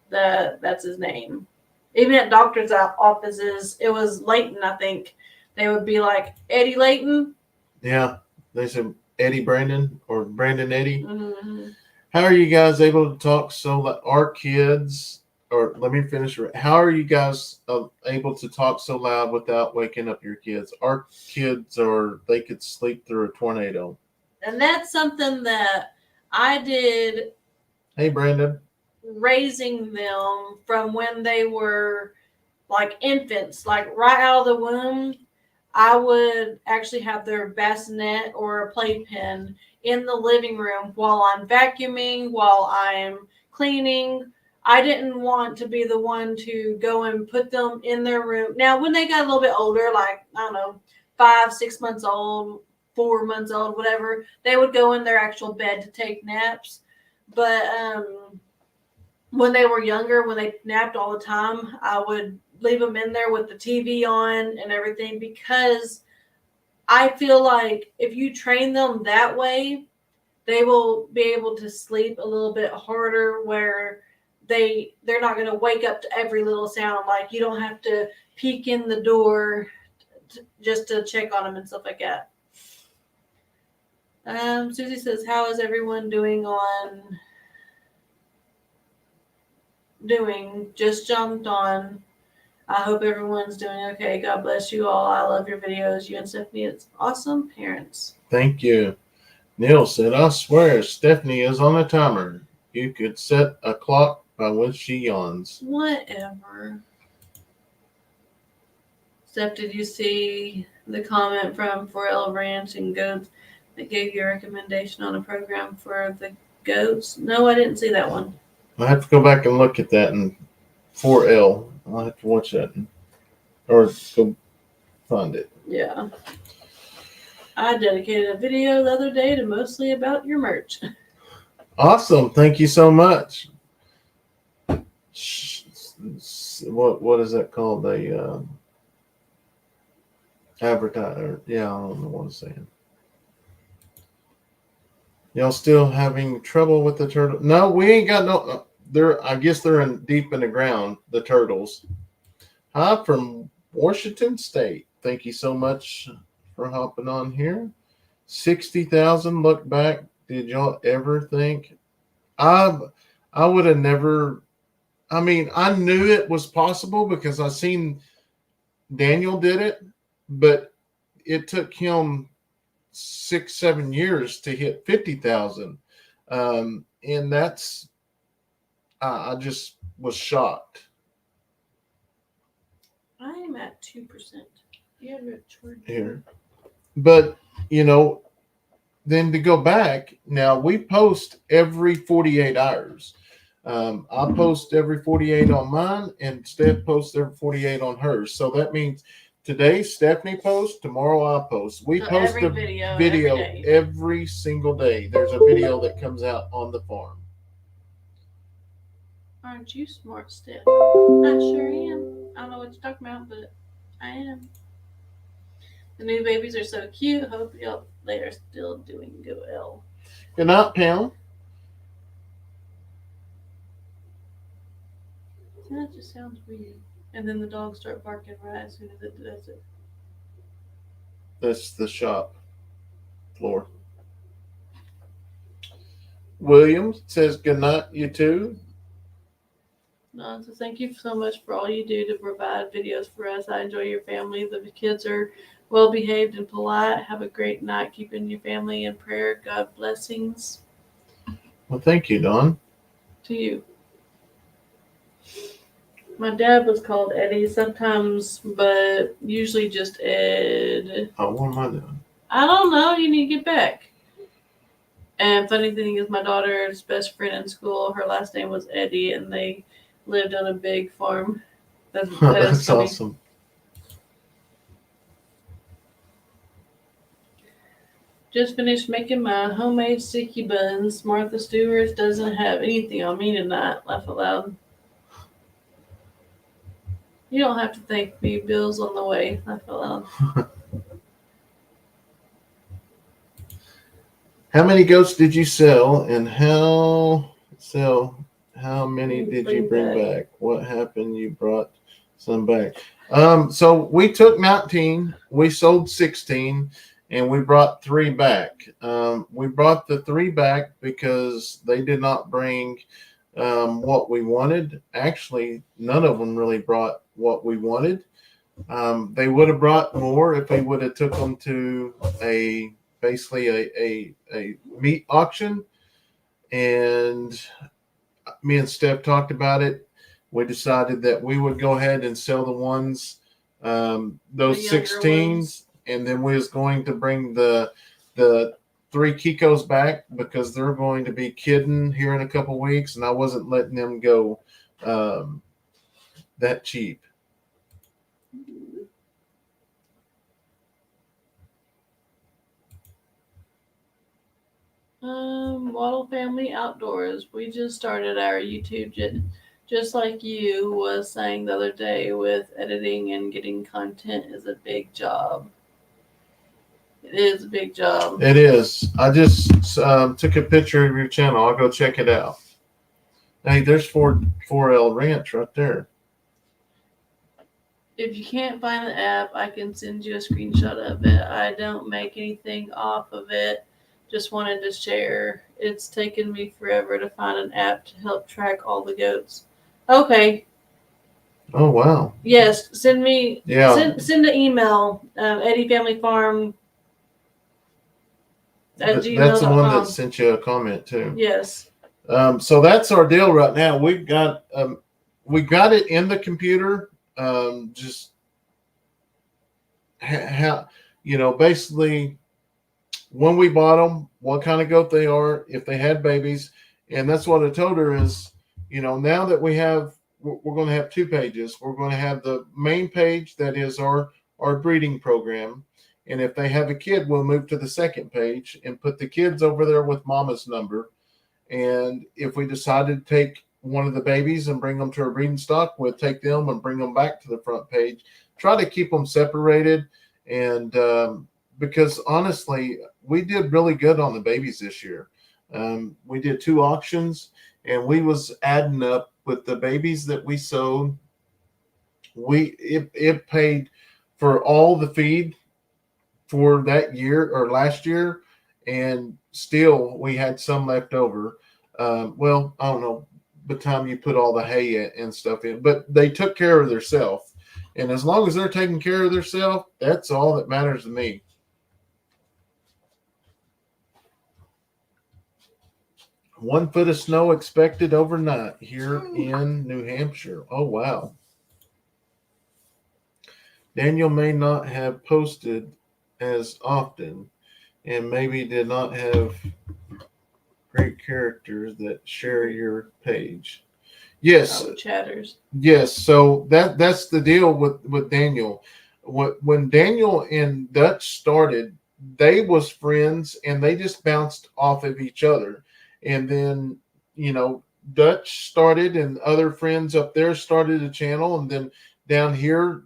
that's his name. Even at doctor's offices, it was Leighton, I think. They would be like, Eddy Leighton? Yeah, they said Eddy Brandon or Brandon Eddy. Mm-hmm. How are you guys able to talk so our kids, or let me finish. How are you guys able to talk so loud without waking up your kids? Our kids they could sleep through a tornado. And that's something that I did. Hey, Brandon. Raising them from when they were like infants, like right out of the womb. I would actually have their bassinet or a playpen in the living room while I'm vacuuming, while I'm cleaning. I didn't want to be the one to go and put them in their room. Now, when they got a little bit older, like, I don't know, 5, 6 months old, 4 months old, whatever, they would go in their actual bed to take naps. But when they were younger, when they napped all the time, I would leave them in there with the TV on and everything because I feel like if you train them that way, they will be able to sleep a little bit harder where they're not going to wake up to every little sound. Like you don't have to peek in the door just to check on them and stuff like that. Susie says, how is everyone doing just jumped on. I hope everyone's doing okay. God bless you all. I love your videos. You and Stephanie, it's awesome parents. Thank you. Neil said, I swear Stephanie is on a timer. You could set a clock by when she yawns. Whatever. Steph, did you see the comment from Forel Ranch and Goats that gave you a recommendation on a program for the goats? No, I didn't see that one. I have to go back and look at that in 4L. I'll have to watch that or go find it. Yeah. I dedicated a video the other day to mostly about your merch. Awesome. Thank you so much. What is that called? Advertiser. Yeah, I don't know what I'm saying. Y'all still having trouble with the turtle? No, we ain't got no. I guess they're deep in the ground. The turtles. Hi from Washington State. Thank you so much for hopping on here. 60,000. Look back. Did y'all ever think? I would have never. I mean, I knew it was possible because I seen Daniel did it, but it took him 6-7 years to hit 50,000, and that's. I just was shocked. I am at 2%. Yeah, Here, but then to go back now, we post every 48 hours. I post every 48 on mine, and Steph posts every 48 on hers. So that means today Stephanie posts, tomorrow I post. We So post every a video video every day. every single day. There's a video that comes out on the farm. Aren't you smart, Steph? I sure am. I don't know what you're talking about, but I am. The new babies are so cute. Hope they are still doing well. Good night, Pam. That just sounds weird. And then the dogs start barking right as soon as it does it. That's the shop floor. Williams says good night, you too. No, so thank you so much for all you do to provide videos for us. I enjoy your family. The kids are well behaved and polite. Have a great night. Keeping your family in prayer. God blessings Well, thank you, Don. to you. My dad was called Eddy sometimes, but usually just Ed. Oh, what am I doing? I don't know. You need to get back. And funny thing is, my daughter's best friend in school, her last name was Eddy, and they lived on a big farm. That is That's funny. awesome. Just finished making my homemade sticky buns. Martha Stewart doesn't have anything on me tonight. Laugh aloud. You don't have to thank me. Bill's on the way. Laugh aloud. How many goats did you sell, and how many did you bring back? What happened? You brought some back. So we took 19, we sold 16, and we brought 3 back. We brought the 3 back because they did not bring what we wanted. Actually, none of them really brought what we wanted. They would have brought more if we would have took them to basically a meat auction, and me and Steph talked about it. We decided that we would go ahead and sell the ones, those 16s, and then we was going to bring the 3 Kikos back because they're going to be kidding here in a couple weeks, and I wasn't letting them go that cheap. Waddle Family Outdoors. We just started our YouTube, just like you was saying the other day, with editing and getting content is a big job. It is a big job. It is. I just took a picture of your channel. I'll go check it out. Hey, there's 4L Ranch right there. If you can't find the app, I can send you a screenshot of it. I don't make anything off of it. Just wanted to share. It's taken me forever to find an app to help track all the goats. Okay. Oh, wow. Yes, send me. Yeah. Send an email. Eddy Family Farm. That's the one that sent you a comment too. Yes. So that's our deal right now. We got it in the computer. Just how basically when we bought them, what kind of goat they are, if they had babies, and that's what I told her is, now that we're going to have 2 pages. We're going to have the main page that is our breeding program. And if they have a kid, we'll move to the second page and put the kids over there with mama's number. And if we decide to take one of the babies and bring them to a breeding stock, we'll take them and bring them back to the front page. Try to keep them separated. And because honestly, we did really good on the babies this year. We did 2 auctions, and we was adding up with the babies that we sold. It paid for all the feed for that year or last year, and still we had some left over. Well, I don't know the time you put all the hay and stuff in, but they took care of themselves, and as long as they're taking care of themselves, that's all that matters to me. One foot of snow expected overnight here in New Hampshire. Oh, wow. Daniel may not have posted as often and maybe did not have great characters that share your page. Yes, Oh, chatters. yes. So that's the deal with Daniel. When Daniel and Dutch started, they was friends and they just bounced off of each other. And then Dutch started and other friends up there started a channel, and then down here,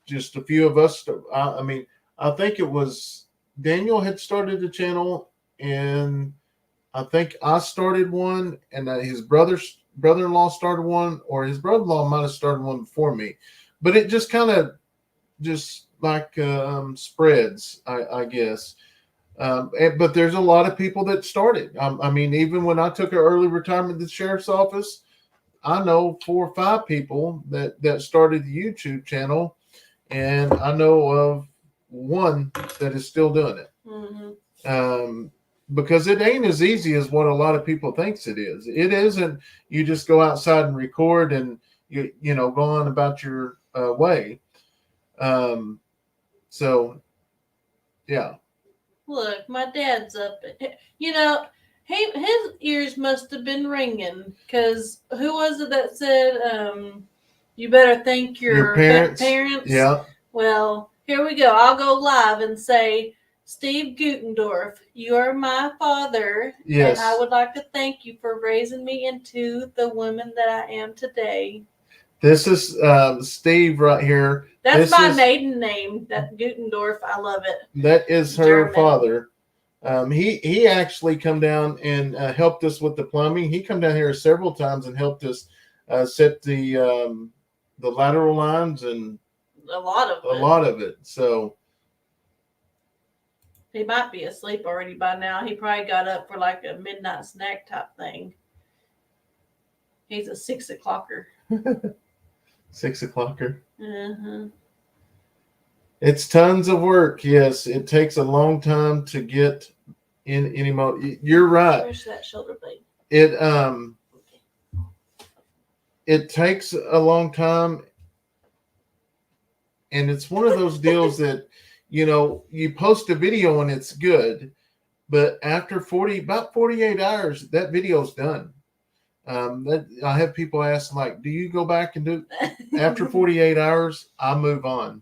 just a few of us. I mean, I think it was Daniel had started a channel, and I think I started one, and his brother-in-law started one, or his brother-in-law might have started one before me. But it just kind of just like spreads, I guess. But there's a lot of people that started. I mean, even when I took an early retirement at the sheriff's office, I know 4 or 5 people that started the YouTube channel, and I know of one that is still doing it. Because it ain't as easy as what a lot of people thinks it is. It isn't. You just go outside and record, and go on about your way. So, yeah. Look, my dad's up. His ears must have been ringing, because who was it that said, "You better thank your parents"? Yeah. Well, here we go. I'll go live and say, Steve Gutendorf, you are my father, Yes. and I would like to thank you for raising me into the woman that I am today. This is Steve right here. That's my maiden name, that Gutendorf. I love it. That is her German father. He actually come down and helped us with the plumbing. He come down here several times and helped us set the lateral lines and a lot of it. So he might be asleep already by now. He probably got up for like a midnight snack type thing. He's a 6 o'clocker. 6 o'clocker. It's tons of work. Yes, it takes a long time to get in any mode. You're right. Push that shoulder blade. It takes a long time, and it's one of those deals that you post a video and it's good, but after about 48 hours, that video's done. I have people ask, like, do you go back and do after 48 hours? I move on.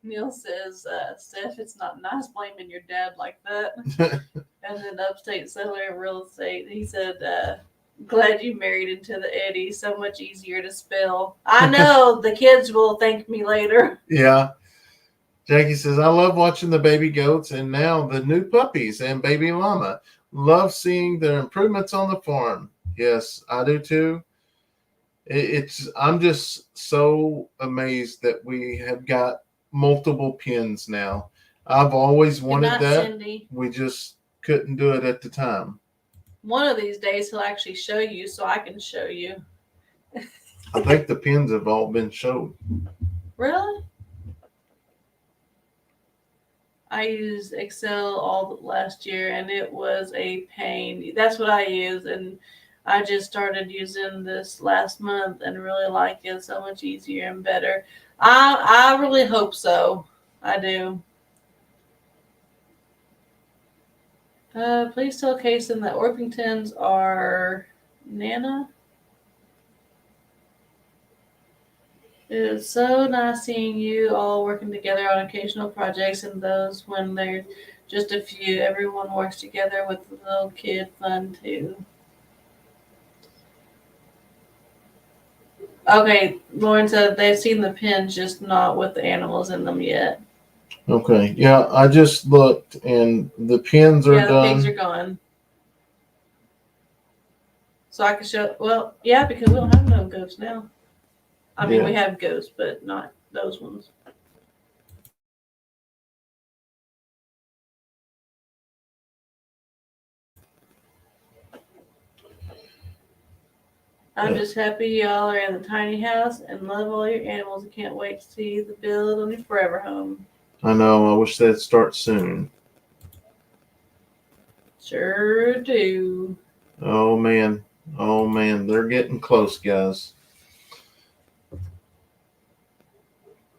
Neil says, Steph, it's not nice blaming your dad like that. And then Upstate Settler Real Estate, he said, glad you married into the Eddy. So much easier to spell. I know the kids will thank me later. Yeah. Jackie says, I love watching the baby goats and now the new puppies and baby llama. Love seeing the improvements on the farm. Yes, I do too. I'm just so amazed that we have got multiple pins now. I've always wanted that. Cindy. We just couldn't do it at the time. One of these days he'll actually show you so I can show you. I think the pins have all been showed. Really? I used Excel all last year and it was a pain. That's what I use, and I just started using this last month and really like it. It's so much easier and better. I really hope so. I do. Please tell Kayson that Orpingtons are Nana. It is so nice seeing you all working together on occasional projects and those when there's just a few. Everyone works together with the little kid fun too. Okay, Lauren said they've seen the pins, just not with the animals in them yet. Okay, yeah, I just looked and the pins are done. Yeah, the pigs are gone. So I can show, well, yeah, because we don't have no goats now. I mean, we have goats, but not those ones. I'm just happy y'all are in the tiny house and love all your animals. I can't wait to see the build on your forever home. I know. I wish that'd start soon. Sure do. Oh, man. Oh, man. They're getting close, guys.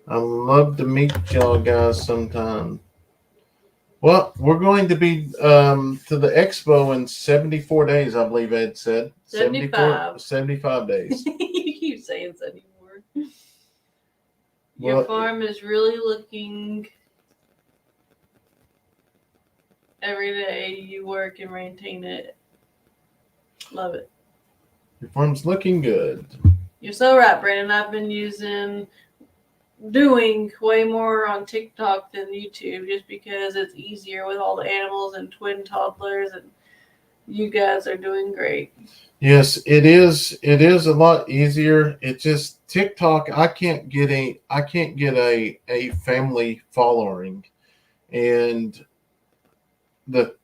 I'd love to meet y'all guys sometime. Well, we're going to be to the expo in 74 days, I believe Ed said. 75 days. You keep saying 74. Your Well, farm is really looking every day. You work and maintain it. Love it. your farm's looking good. You're so right, Brandon. I've been doing way more on TikTok than YouTube just because it's easier with all the animals and twin toddlers, and you guys are doing great. Yes, it is. It is a lot easier. It just TikTok. I can't get a family following, and the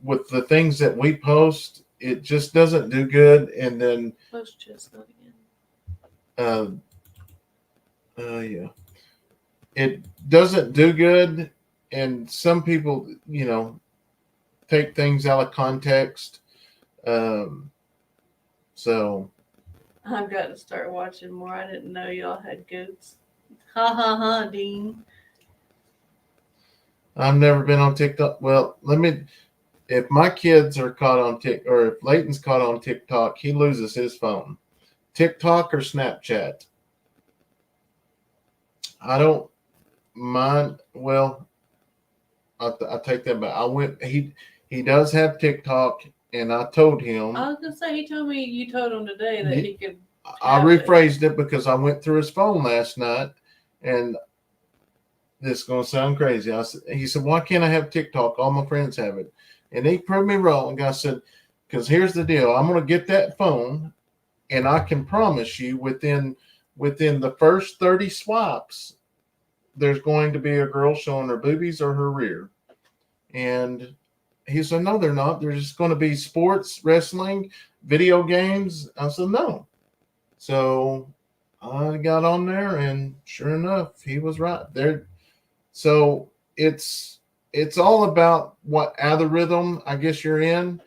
with the things that we post, it just doesn't do good. And then, Post chestnut again. Yeah, it doesn't do good, and some people, take things out of context. So I've got to start watching more. I didn't know y'all had goats. Ha ha ha, Dean. I've never been on TikTok. Well, if my kids are caught on TikTok, or if Leighton's caught on TikTok, he loses his phone. TikTok or Snapchat. I don't mind. Well, I take that back. He does have TikTok, and I told him. I was gonna say he told me you told him today that he could. I rephrased it because I went through his phone last night, and this is gonna sound crazy. He said, "Why can't I have TikTok? All my friends have it," and he proved me wrong. I said, "Because here's the deal. I'm gonna get that phone, and I can promise you within the first 30 swipes, there's going to be a girl showing her boobies or her rear." And he said, "No, they're not. There's just going to be sports, wrestling, video games." I said, "No." So I got on there, and sure enough, he was right there. So it's all about what algorithm I guess you're in.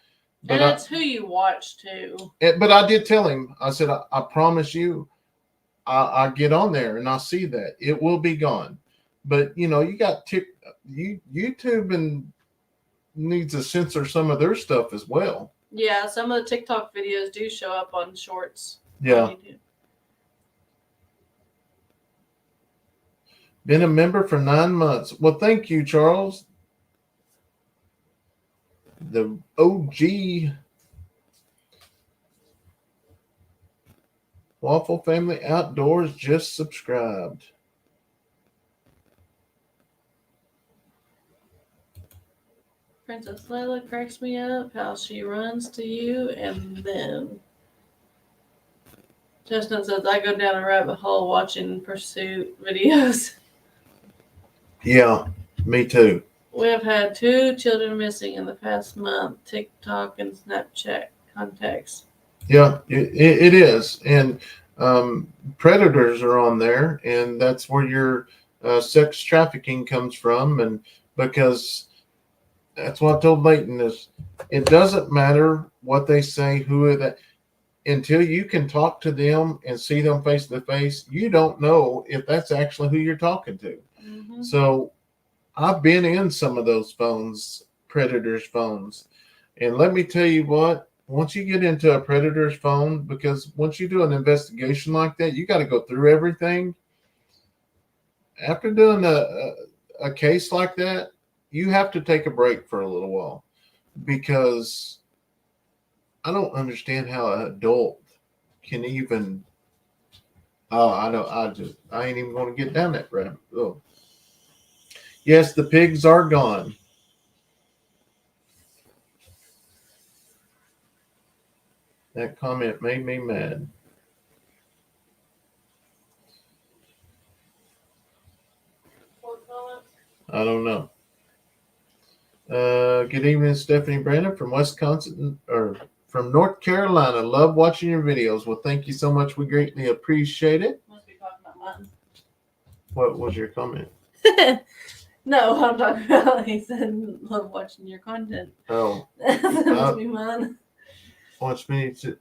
But and it's who you watch too. But I did tell him, I said, I promise you, I get on there and I see that it will be gone. But you got YouTube and needs to censor some of their stuff as well. Yeah, some of the TikTok videos do show up on shorts. Yeah. Been a member for 9 months. Well, thank you, Charles. The OG Waffle Family Outdoors just subscribed. Princess Layla cracks me up how she runs to you and then Chestnut says I go down a rabbit hole watching pursuit videos. Yeah, me too. We have had 2 children missing in the past month, TikTok and Snapchat contacts. Yeah, it is. And predators are on there, and that's where your sex trafficking comes from. And because that's what I told Leighton is, it doesn't matter what they say, who that, until you can talk to them and see them face to face, you don't know if that's actually who you're talking to. Mm-hmm. So I've been in some of those predators' phones. And let me tell you what, once you get into a predator's phone, because once you do an investigation like that, you got to go through everything. After doing a case like that, you have to take a break for a little while, because I don't understand how an adult can even. Oh, I know. I ain't even going to get down that rabbit. Oh. Yes, the pigs are gone. That comment made me mad. I don't know. Good evening, Stephanie Brandon from Wisconsin, or from North Carolina. Love watching your videos. Well, thank you so much. We greatly appreciate it. Must be talking about mine. What was your comment? No, I'm talking about, he said, love watching your content. Oh. That must be mine. Watch me to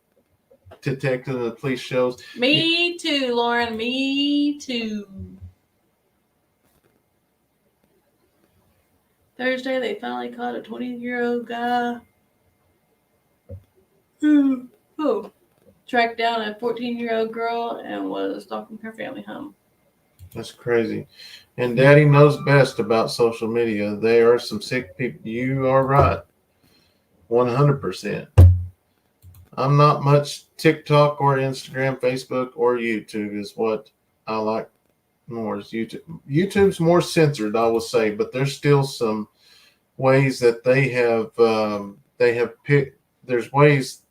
detective the police shows. Me too, Lauren. Me too. Thursday, they finally caught a 20-year-old guy who tracked down a 14-year-old girl and was stalking her family home. That's crazy. And Daddy knows best about social media. There are some sick people. You are right. 100%. I'm not much TikTok or Instagram, Facebook, or YouTube is what I like more is YouTube. YouTube's more censored, I will say, but there's still some ways that they have picked. There's ways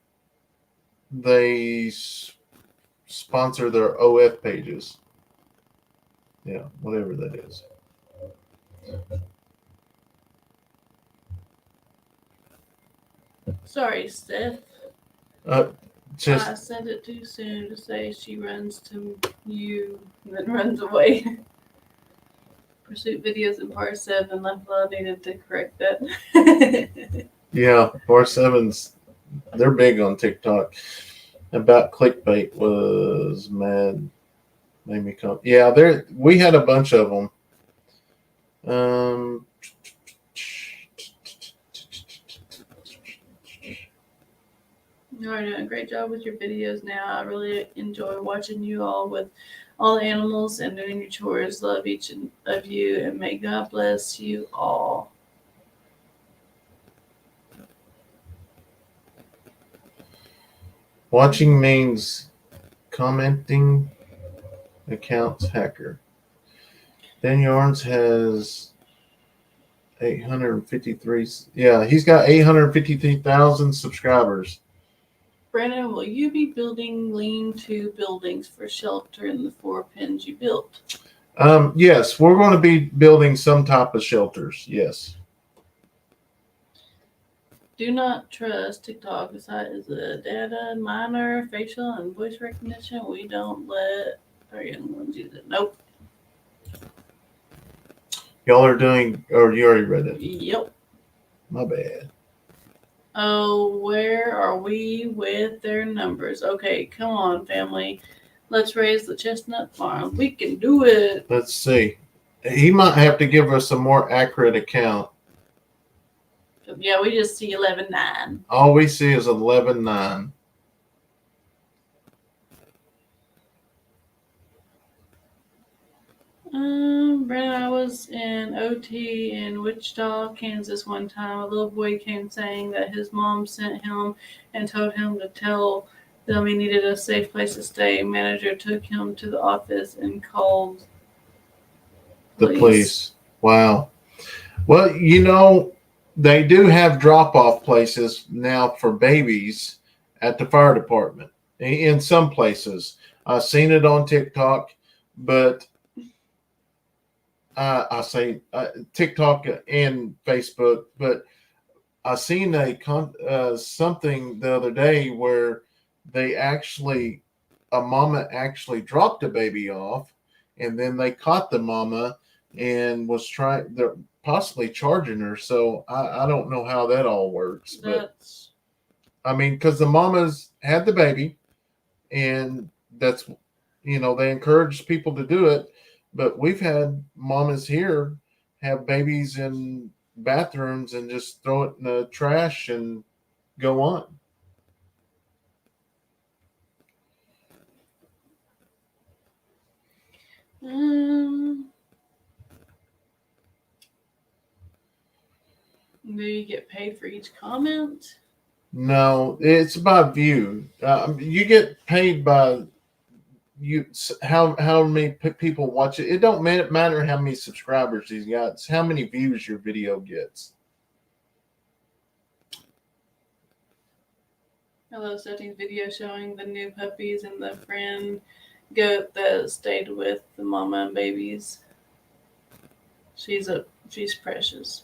they sponsor their OF pages. Yeah, whatever that is. Sorry, Steph. I sent it too soon to say she runs to you and then runs away. Pursuit videos in part 7. Left Love needed to correct that. Yeah, part 7's they're big on TikTok. About clickbait was mad. Made me come. Yeah, we had a bunch of them. You are doing a great job with your videos now. I really enjoy watching you all with all the animals and doing your chores. Love each of you, and may God bless you all. Watching means commenting accounts hacker. Dan Yarns has 853. Yeah, he's got 853,000 subscribers. Brandon, will you be building lean-to buildings for shelter in the 4 pens you built? Yes, we're going to be building some type of shelters. Yes. Do not trust TikTok. The site is a data miner, facial and voice recognition. We don't let our young ones use it. Nope. Y'all are doing, or you already read it? Yep. My bad. Oh, where are we with their numbers? Okay, come on, family. Let's raise the chestnut farm. We can do it. Let's see. He might have to give us a more accurate account. Yeah, we just see 11.9. All we see is 11.9. Brandon, I was in OT in Wichita, Kansas one time. A little boy came saying that his mom sent him and told him to tell them he needed a safe place to stay. Manager took him to the office and called The police. Wow. Well, they do have drop-off places now for babies at the fire department in some places. I've seen it on TikTok, but I say TikTok and Facebook, but I seen something the other day where a mama actually dropped a baby off, and then they caught the mama and was they're possibly charging her. So I don't know how that all works, but I mean, because the mamas had the baby, and that's they encourage people to do it. But we've had mamas here have babies in bathrooms and just throw it in the trash and go on. Do you get paid for each comment? No, it's by view. You get paid by how many people watch it. It don't matter how many subscribers he's got. It's how many views your video gets. I love Stephanie's video showing the new puppies and the friend goat that stayed with the mama and babies. She's precious.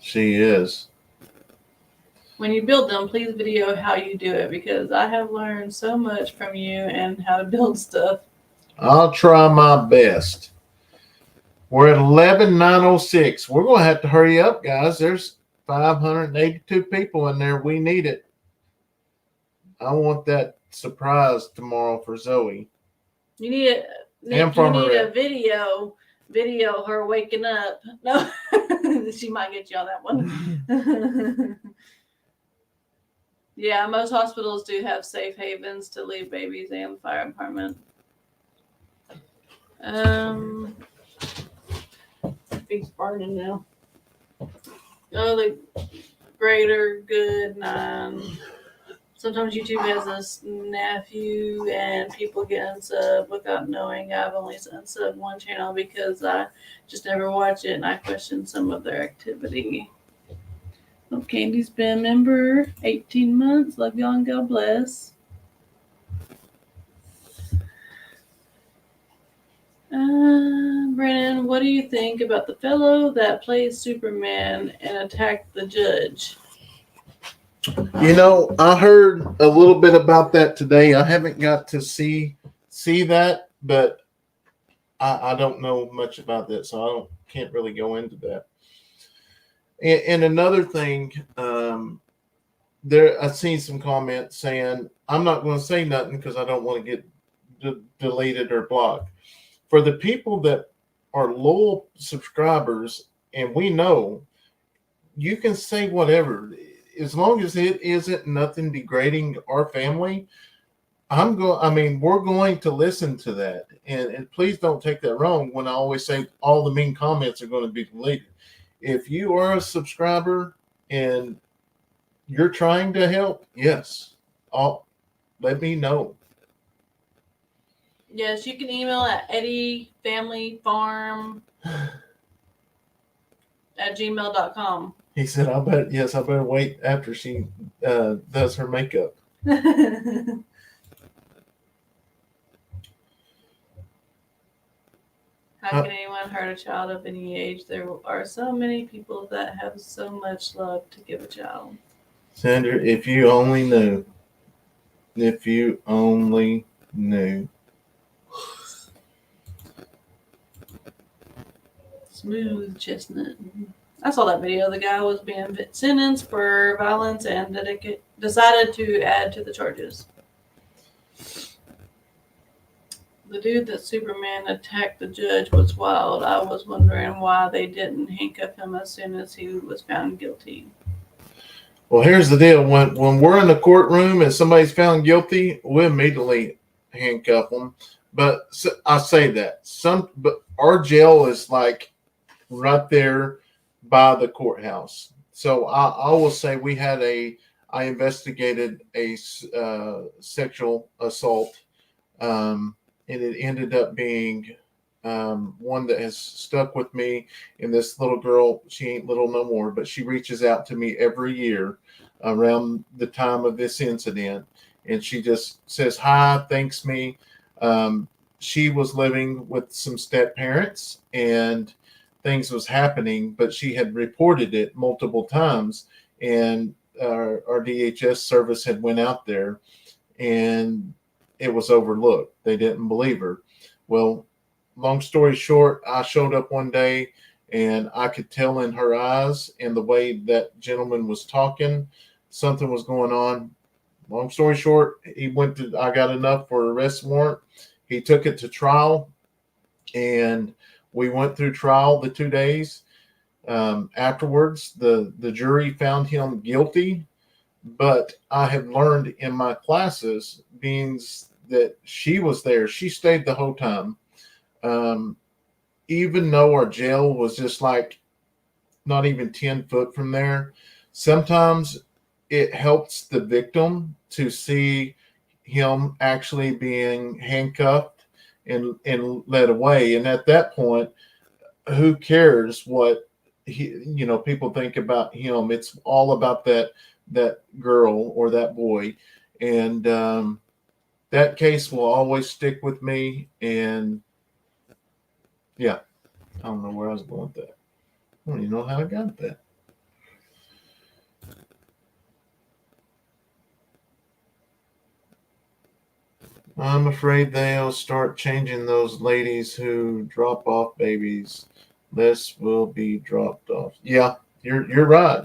She is. When you build them, please video how you do it, because I have learned so much from you and how to build stuff. I'll try my best. We're at 11,906. We're going to have to hurry up, guys. There's 582 people in there. We need it. I want that surprise tomorrow for Zoe. You need a video video her waking up. No, she might get you on that one. Yeah, most hospitals do have safe havens to leave babies and the fire department. He's burning now. Oh, the greater good 9. Sometimes YouTube has a snafu and people get unsub without knowing. I've only unsubbed one channel because I just never watch it and I question some of their activity. Oh, Candy's been a member 18 months. Love y'all and God bless. Brandon, what do you think about the fellow that plays Superman and attacked the judge? You know, I heard a little bit about that today. I haven't got to see that, but I don't know much about that, so can't really go into that. And another thing, I've seen some comments saying I'm not going to say nothing because I don't want to get deleted or blocked. For the people that are loyal subscribers, and we know you can say whatever as long as it isn't nothing degrading our family. We're going to listen to that, and please don't take that wrong when I always say all the mean comments are going to be deleted. If you are a subscriber and you're trying to help, yes, let me know. Yes, you can email at eddyfamilyfarm@gmail.com. He said, I better wait after she does her makeup. How can anyone hurt a child of any age? There are so many people that have so much love to give a child. Sandra, if you only knew. If you only knew. Smooth chestnut. I saw that video. The guy was being sentenced for violence and decided to add to the charges. The dude that Superman attacked the judge was wild. I was wondering why they didn't handcuff him as soon as he was found guilty. Well, here's the deal. When we're in the courtroom and somebody's found guilty, we immediately handcuff them. But I say that. But our jail is like right there by the courthouse. So I will say I investigated a sexual assault, and it ended up being one that has stuck with me. And this little girl, she ain't little no more, but she reaches out to me every year around the time of this incident, and she just says hi, thanks me. She was living with some step parents and things was happening, but she had reported it multiple times, and our DHS service had went out there and it was overlooked. They didn't believe her. Well, long story short, I showed up one day and I could tell in her eyes and the way that gentleman was talking, something was going on. Long story short, I got enough for an arrest warrant. He took it to trial, and we went through trial the 2 days. Afterwards, the jury found him guilty, but I have learned in my classes, being that she was there, she stayed the whole time. Even though our jail was just like not even 10 foot from there, sometimes it helps the victim to see him actually being handcuffed and led away. And at that point, who cares what people think about him? It's all about that girl or that boy. And that case will always stick with me. And yeah, I don't know where I was going with that. I don't even know how I got that. I'm afraid they'll start changing those ladies who drop off babies. Less will be dropped off. Yeah, you're right.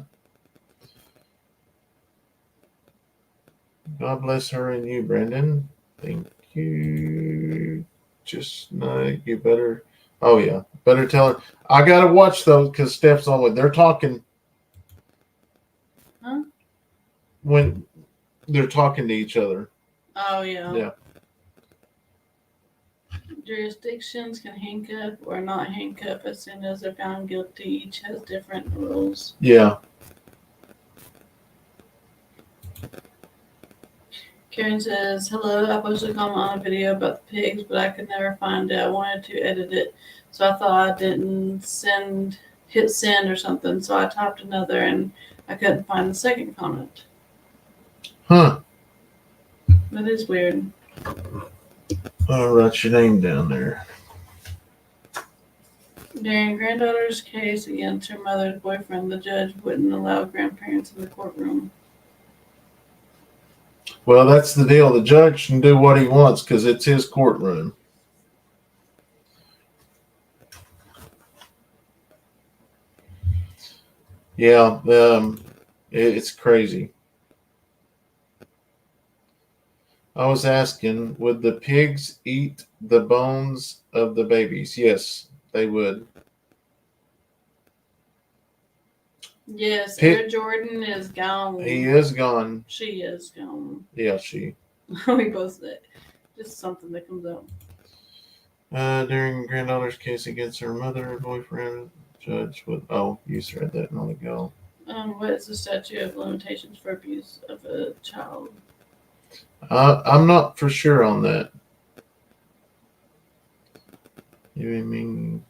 God bless her and you, Brandon. Thank you. Just know you better Oh yeah, better tell her. I gotta watch those because Steph's on with. They're talking Huh? when they're talking to each other. Oh yeah. Yeah. Jurisdictions can handcuff or not handcuff as soon as they're found guilty. Each has different rules. Yeah. Karen says, "Hello, I posted a comment on a video about the pigs, but I could never find it. I wanted to edit it, so I thought I didn't hit send or something. So I typed another, and I couldn't find the second comment. Huh. That is weird." I'll write your name down there. During granddaughter's case against her mother's boyfriend, the judge wouldn't allow grandparents in the courtroom. Well, that's the deal. The judge can do what he wants because it's his courtroom. Yeah, it's crazy. I was asking, would the pigs eat the bones of the babies? Yes, they would. Yes, Air Jordan is gone. He is gone. She is gone. Yeah, she. We both said just something that comes out. During granddaughter's case against her mother, boyfriend, judge would. Oh, you read that a moment ago. What is the statute of limitations for abuse of a child? I'm not for sure on that. You mean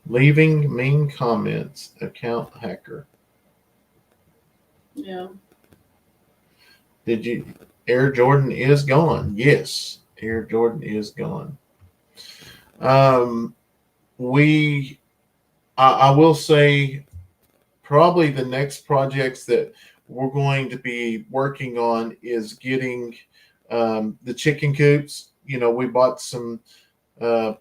leaving mean comments, account hacker. Yeah. Did you? Air Jordan is gone. Yes, Air Jordan is gone. I will say, probably the next projects that we're going to be working on is getting the chicken coops. You know, we bought some. I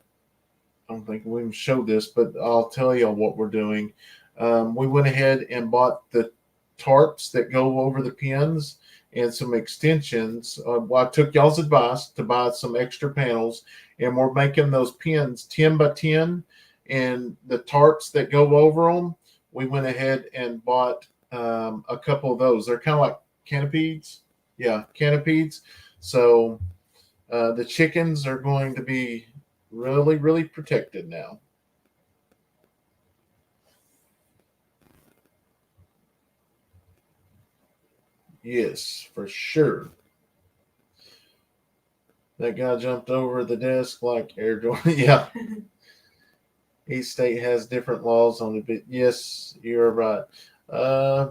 don't think we can show this, but I'll tell you what we're doing. We went ahead and bought the tarps that go over the pins and some extensions. Well, I took y'all's advice to buy some extra panels, and we're making those pins 10 by 10, and the tarps that go over them. We went ahead and bought a couple of those. They're kind of like canopies. Yeah, canopies. So the chickens are going to be really, really protected now. Yes, for sure. That guy jumped over the desk like Air Jordan. Yeah. Each state has different laws on it, but yes, you're right. I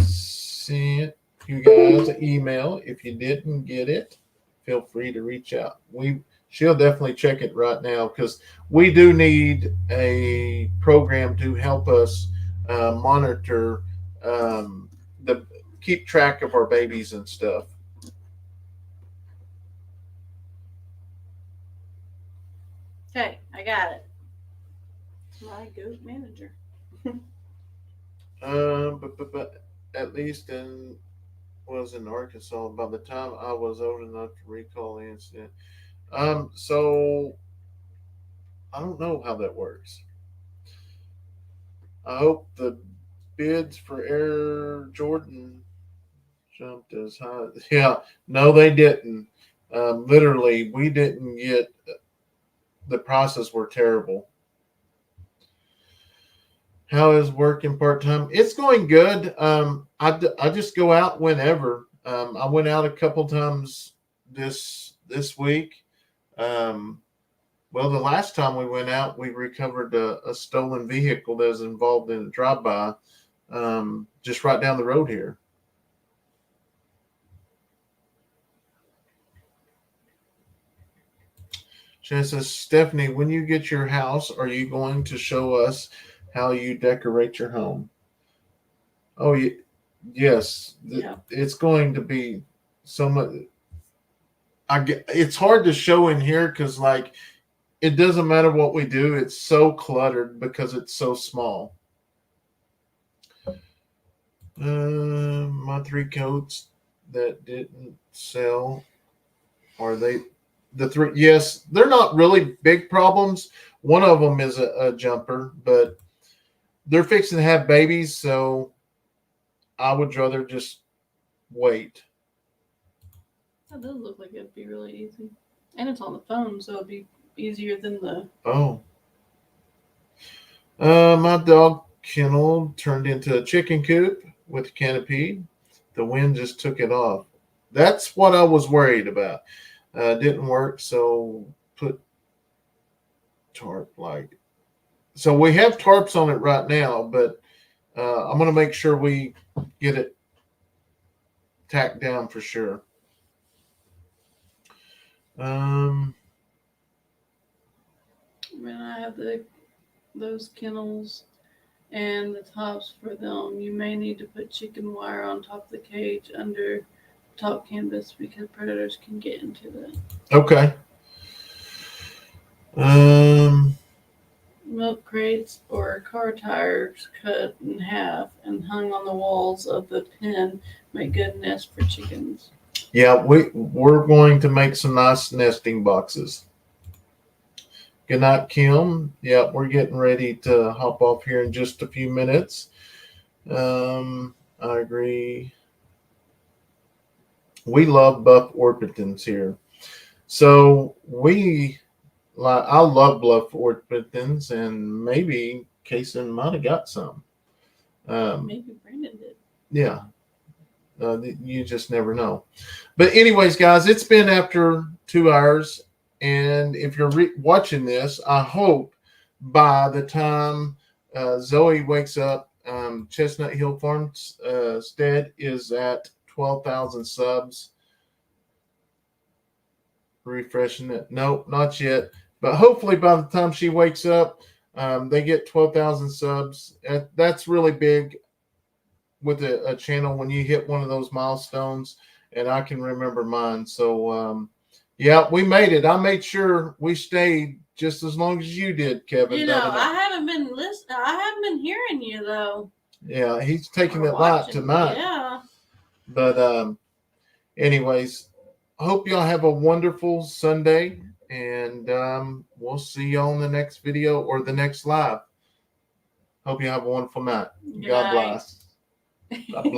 sent you guys an email. If you didn't get it, feel free to reach out. She'll definitely check it right now because we do need a program to help us monitor the keep track of our babies and stuff. Okay, I got it. My goat manager. But at least was in Arkansas by the time I was old enough to recall the incident. So I don't know how that works. I hope the bids for Air Jordan jumped as high. Yeah, no, they didn't. Literally, we didn't get. The prices were terrible. How is working part time? It's going good. I just go out whenever. I went out a couple times this week. Well, the last time we went out, we recovered a stolen vehicle that was involved in a drive-by just right down the road here. She says, Stephanie, when you get your house, are you going to show us how you decorate your home? Oh, yes. Yeah. It's going to be so much. It's hard to show in here because, like, it doesn't matter what we do. It's so cluttered because it's so small. My 3 coats that didn't sell, are they The three, yes, they're not really big problems. One of them is a jumper, but they're fixing to have babies, so I would rather just wait. That does look like it'd be really easy. And it's on the phone, so it'd be easier than the. Oh, my dog kennel turned into a chicken coop with a canopy. The wind just took it off. That's what I was worried about. Didn't work, so put tarp like. So we have tarps on it right now, but I'm going to make sure we get it tacked down for sure. When I have those kennels and the tops for them, you may need to put chicken wire on top of the cage under top canvas because predators can get into that. Okay. Milk crates or car tires cut in half and hung on the walls of the pen make good nests for chickens. Yeah, we're going to make some nice nesting boxes. Good night, Kim. Yeah, we're getting ready to hop off here in just a few minutes. I agree. We love buff Orpingtons here. So I love buff Orpingtons, and maybe Kayson might have got some. Maybe Brandon did. Yeah. You just never know. But anyways, guys, it's been after 2 hours. And if you're watching this, I hope by the time Zoe wakes up, Chestnut Hill Farmstead is at 12,000 subs. Refreshing it. Nope, not yet. But hopefully by the time she wakes up, they get 12,000 subs. That's really big with a channel when you hit one of those milestones. And I can remember mine. So, yeah, we made it. I made sure we stayed just as long as you did, Kevin. You know, I haven't been listening. I haven't been hearing you though. Yeah, he's taking it light tonight. Yeah. But anyways, hope y'all have a wonderful Sunday, and we'll see y'all in the next video or the next live. Hope you have a wonderful night. God bless. God bless.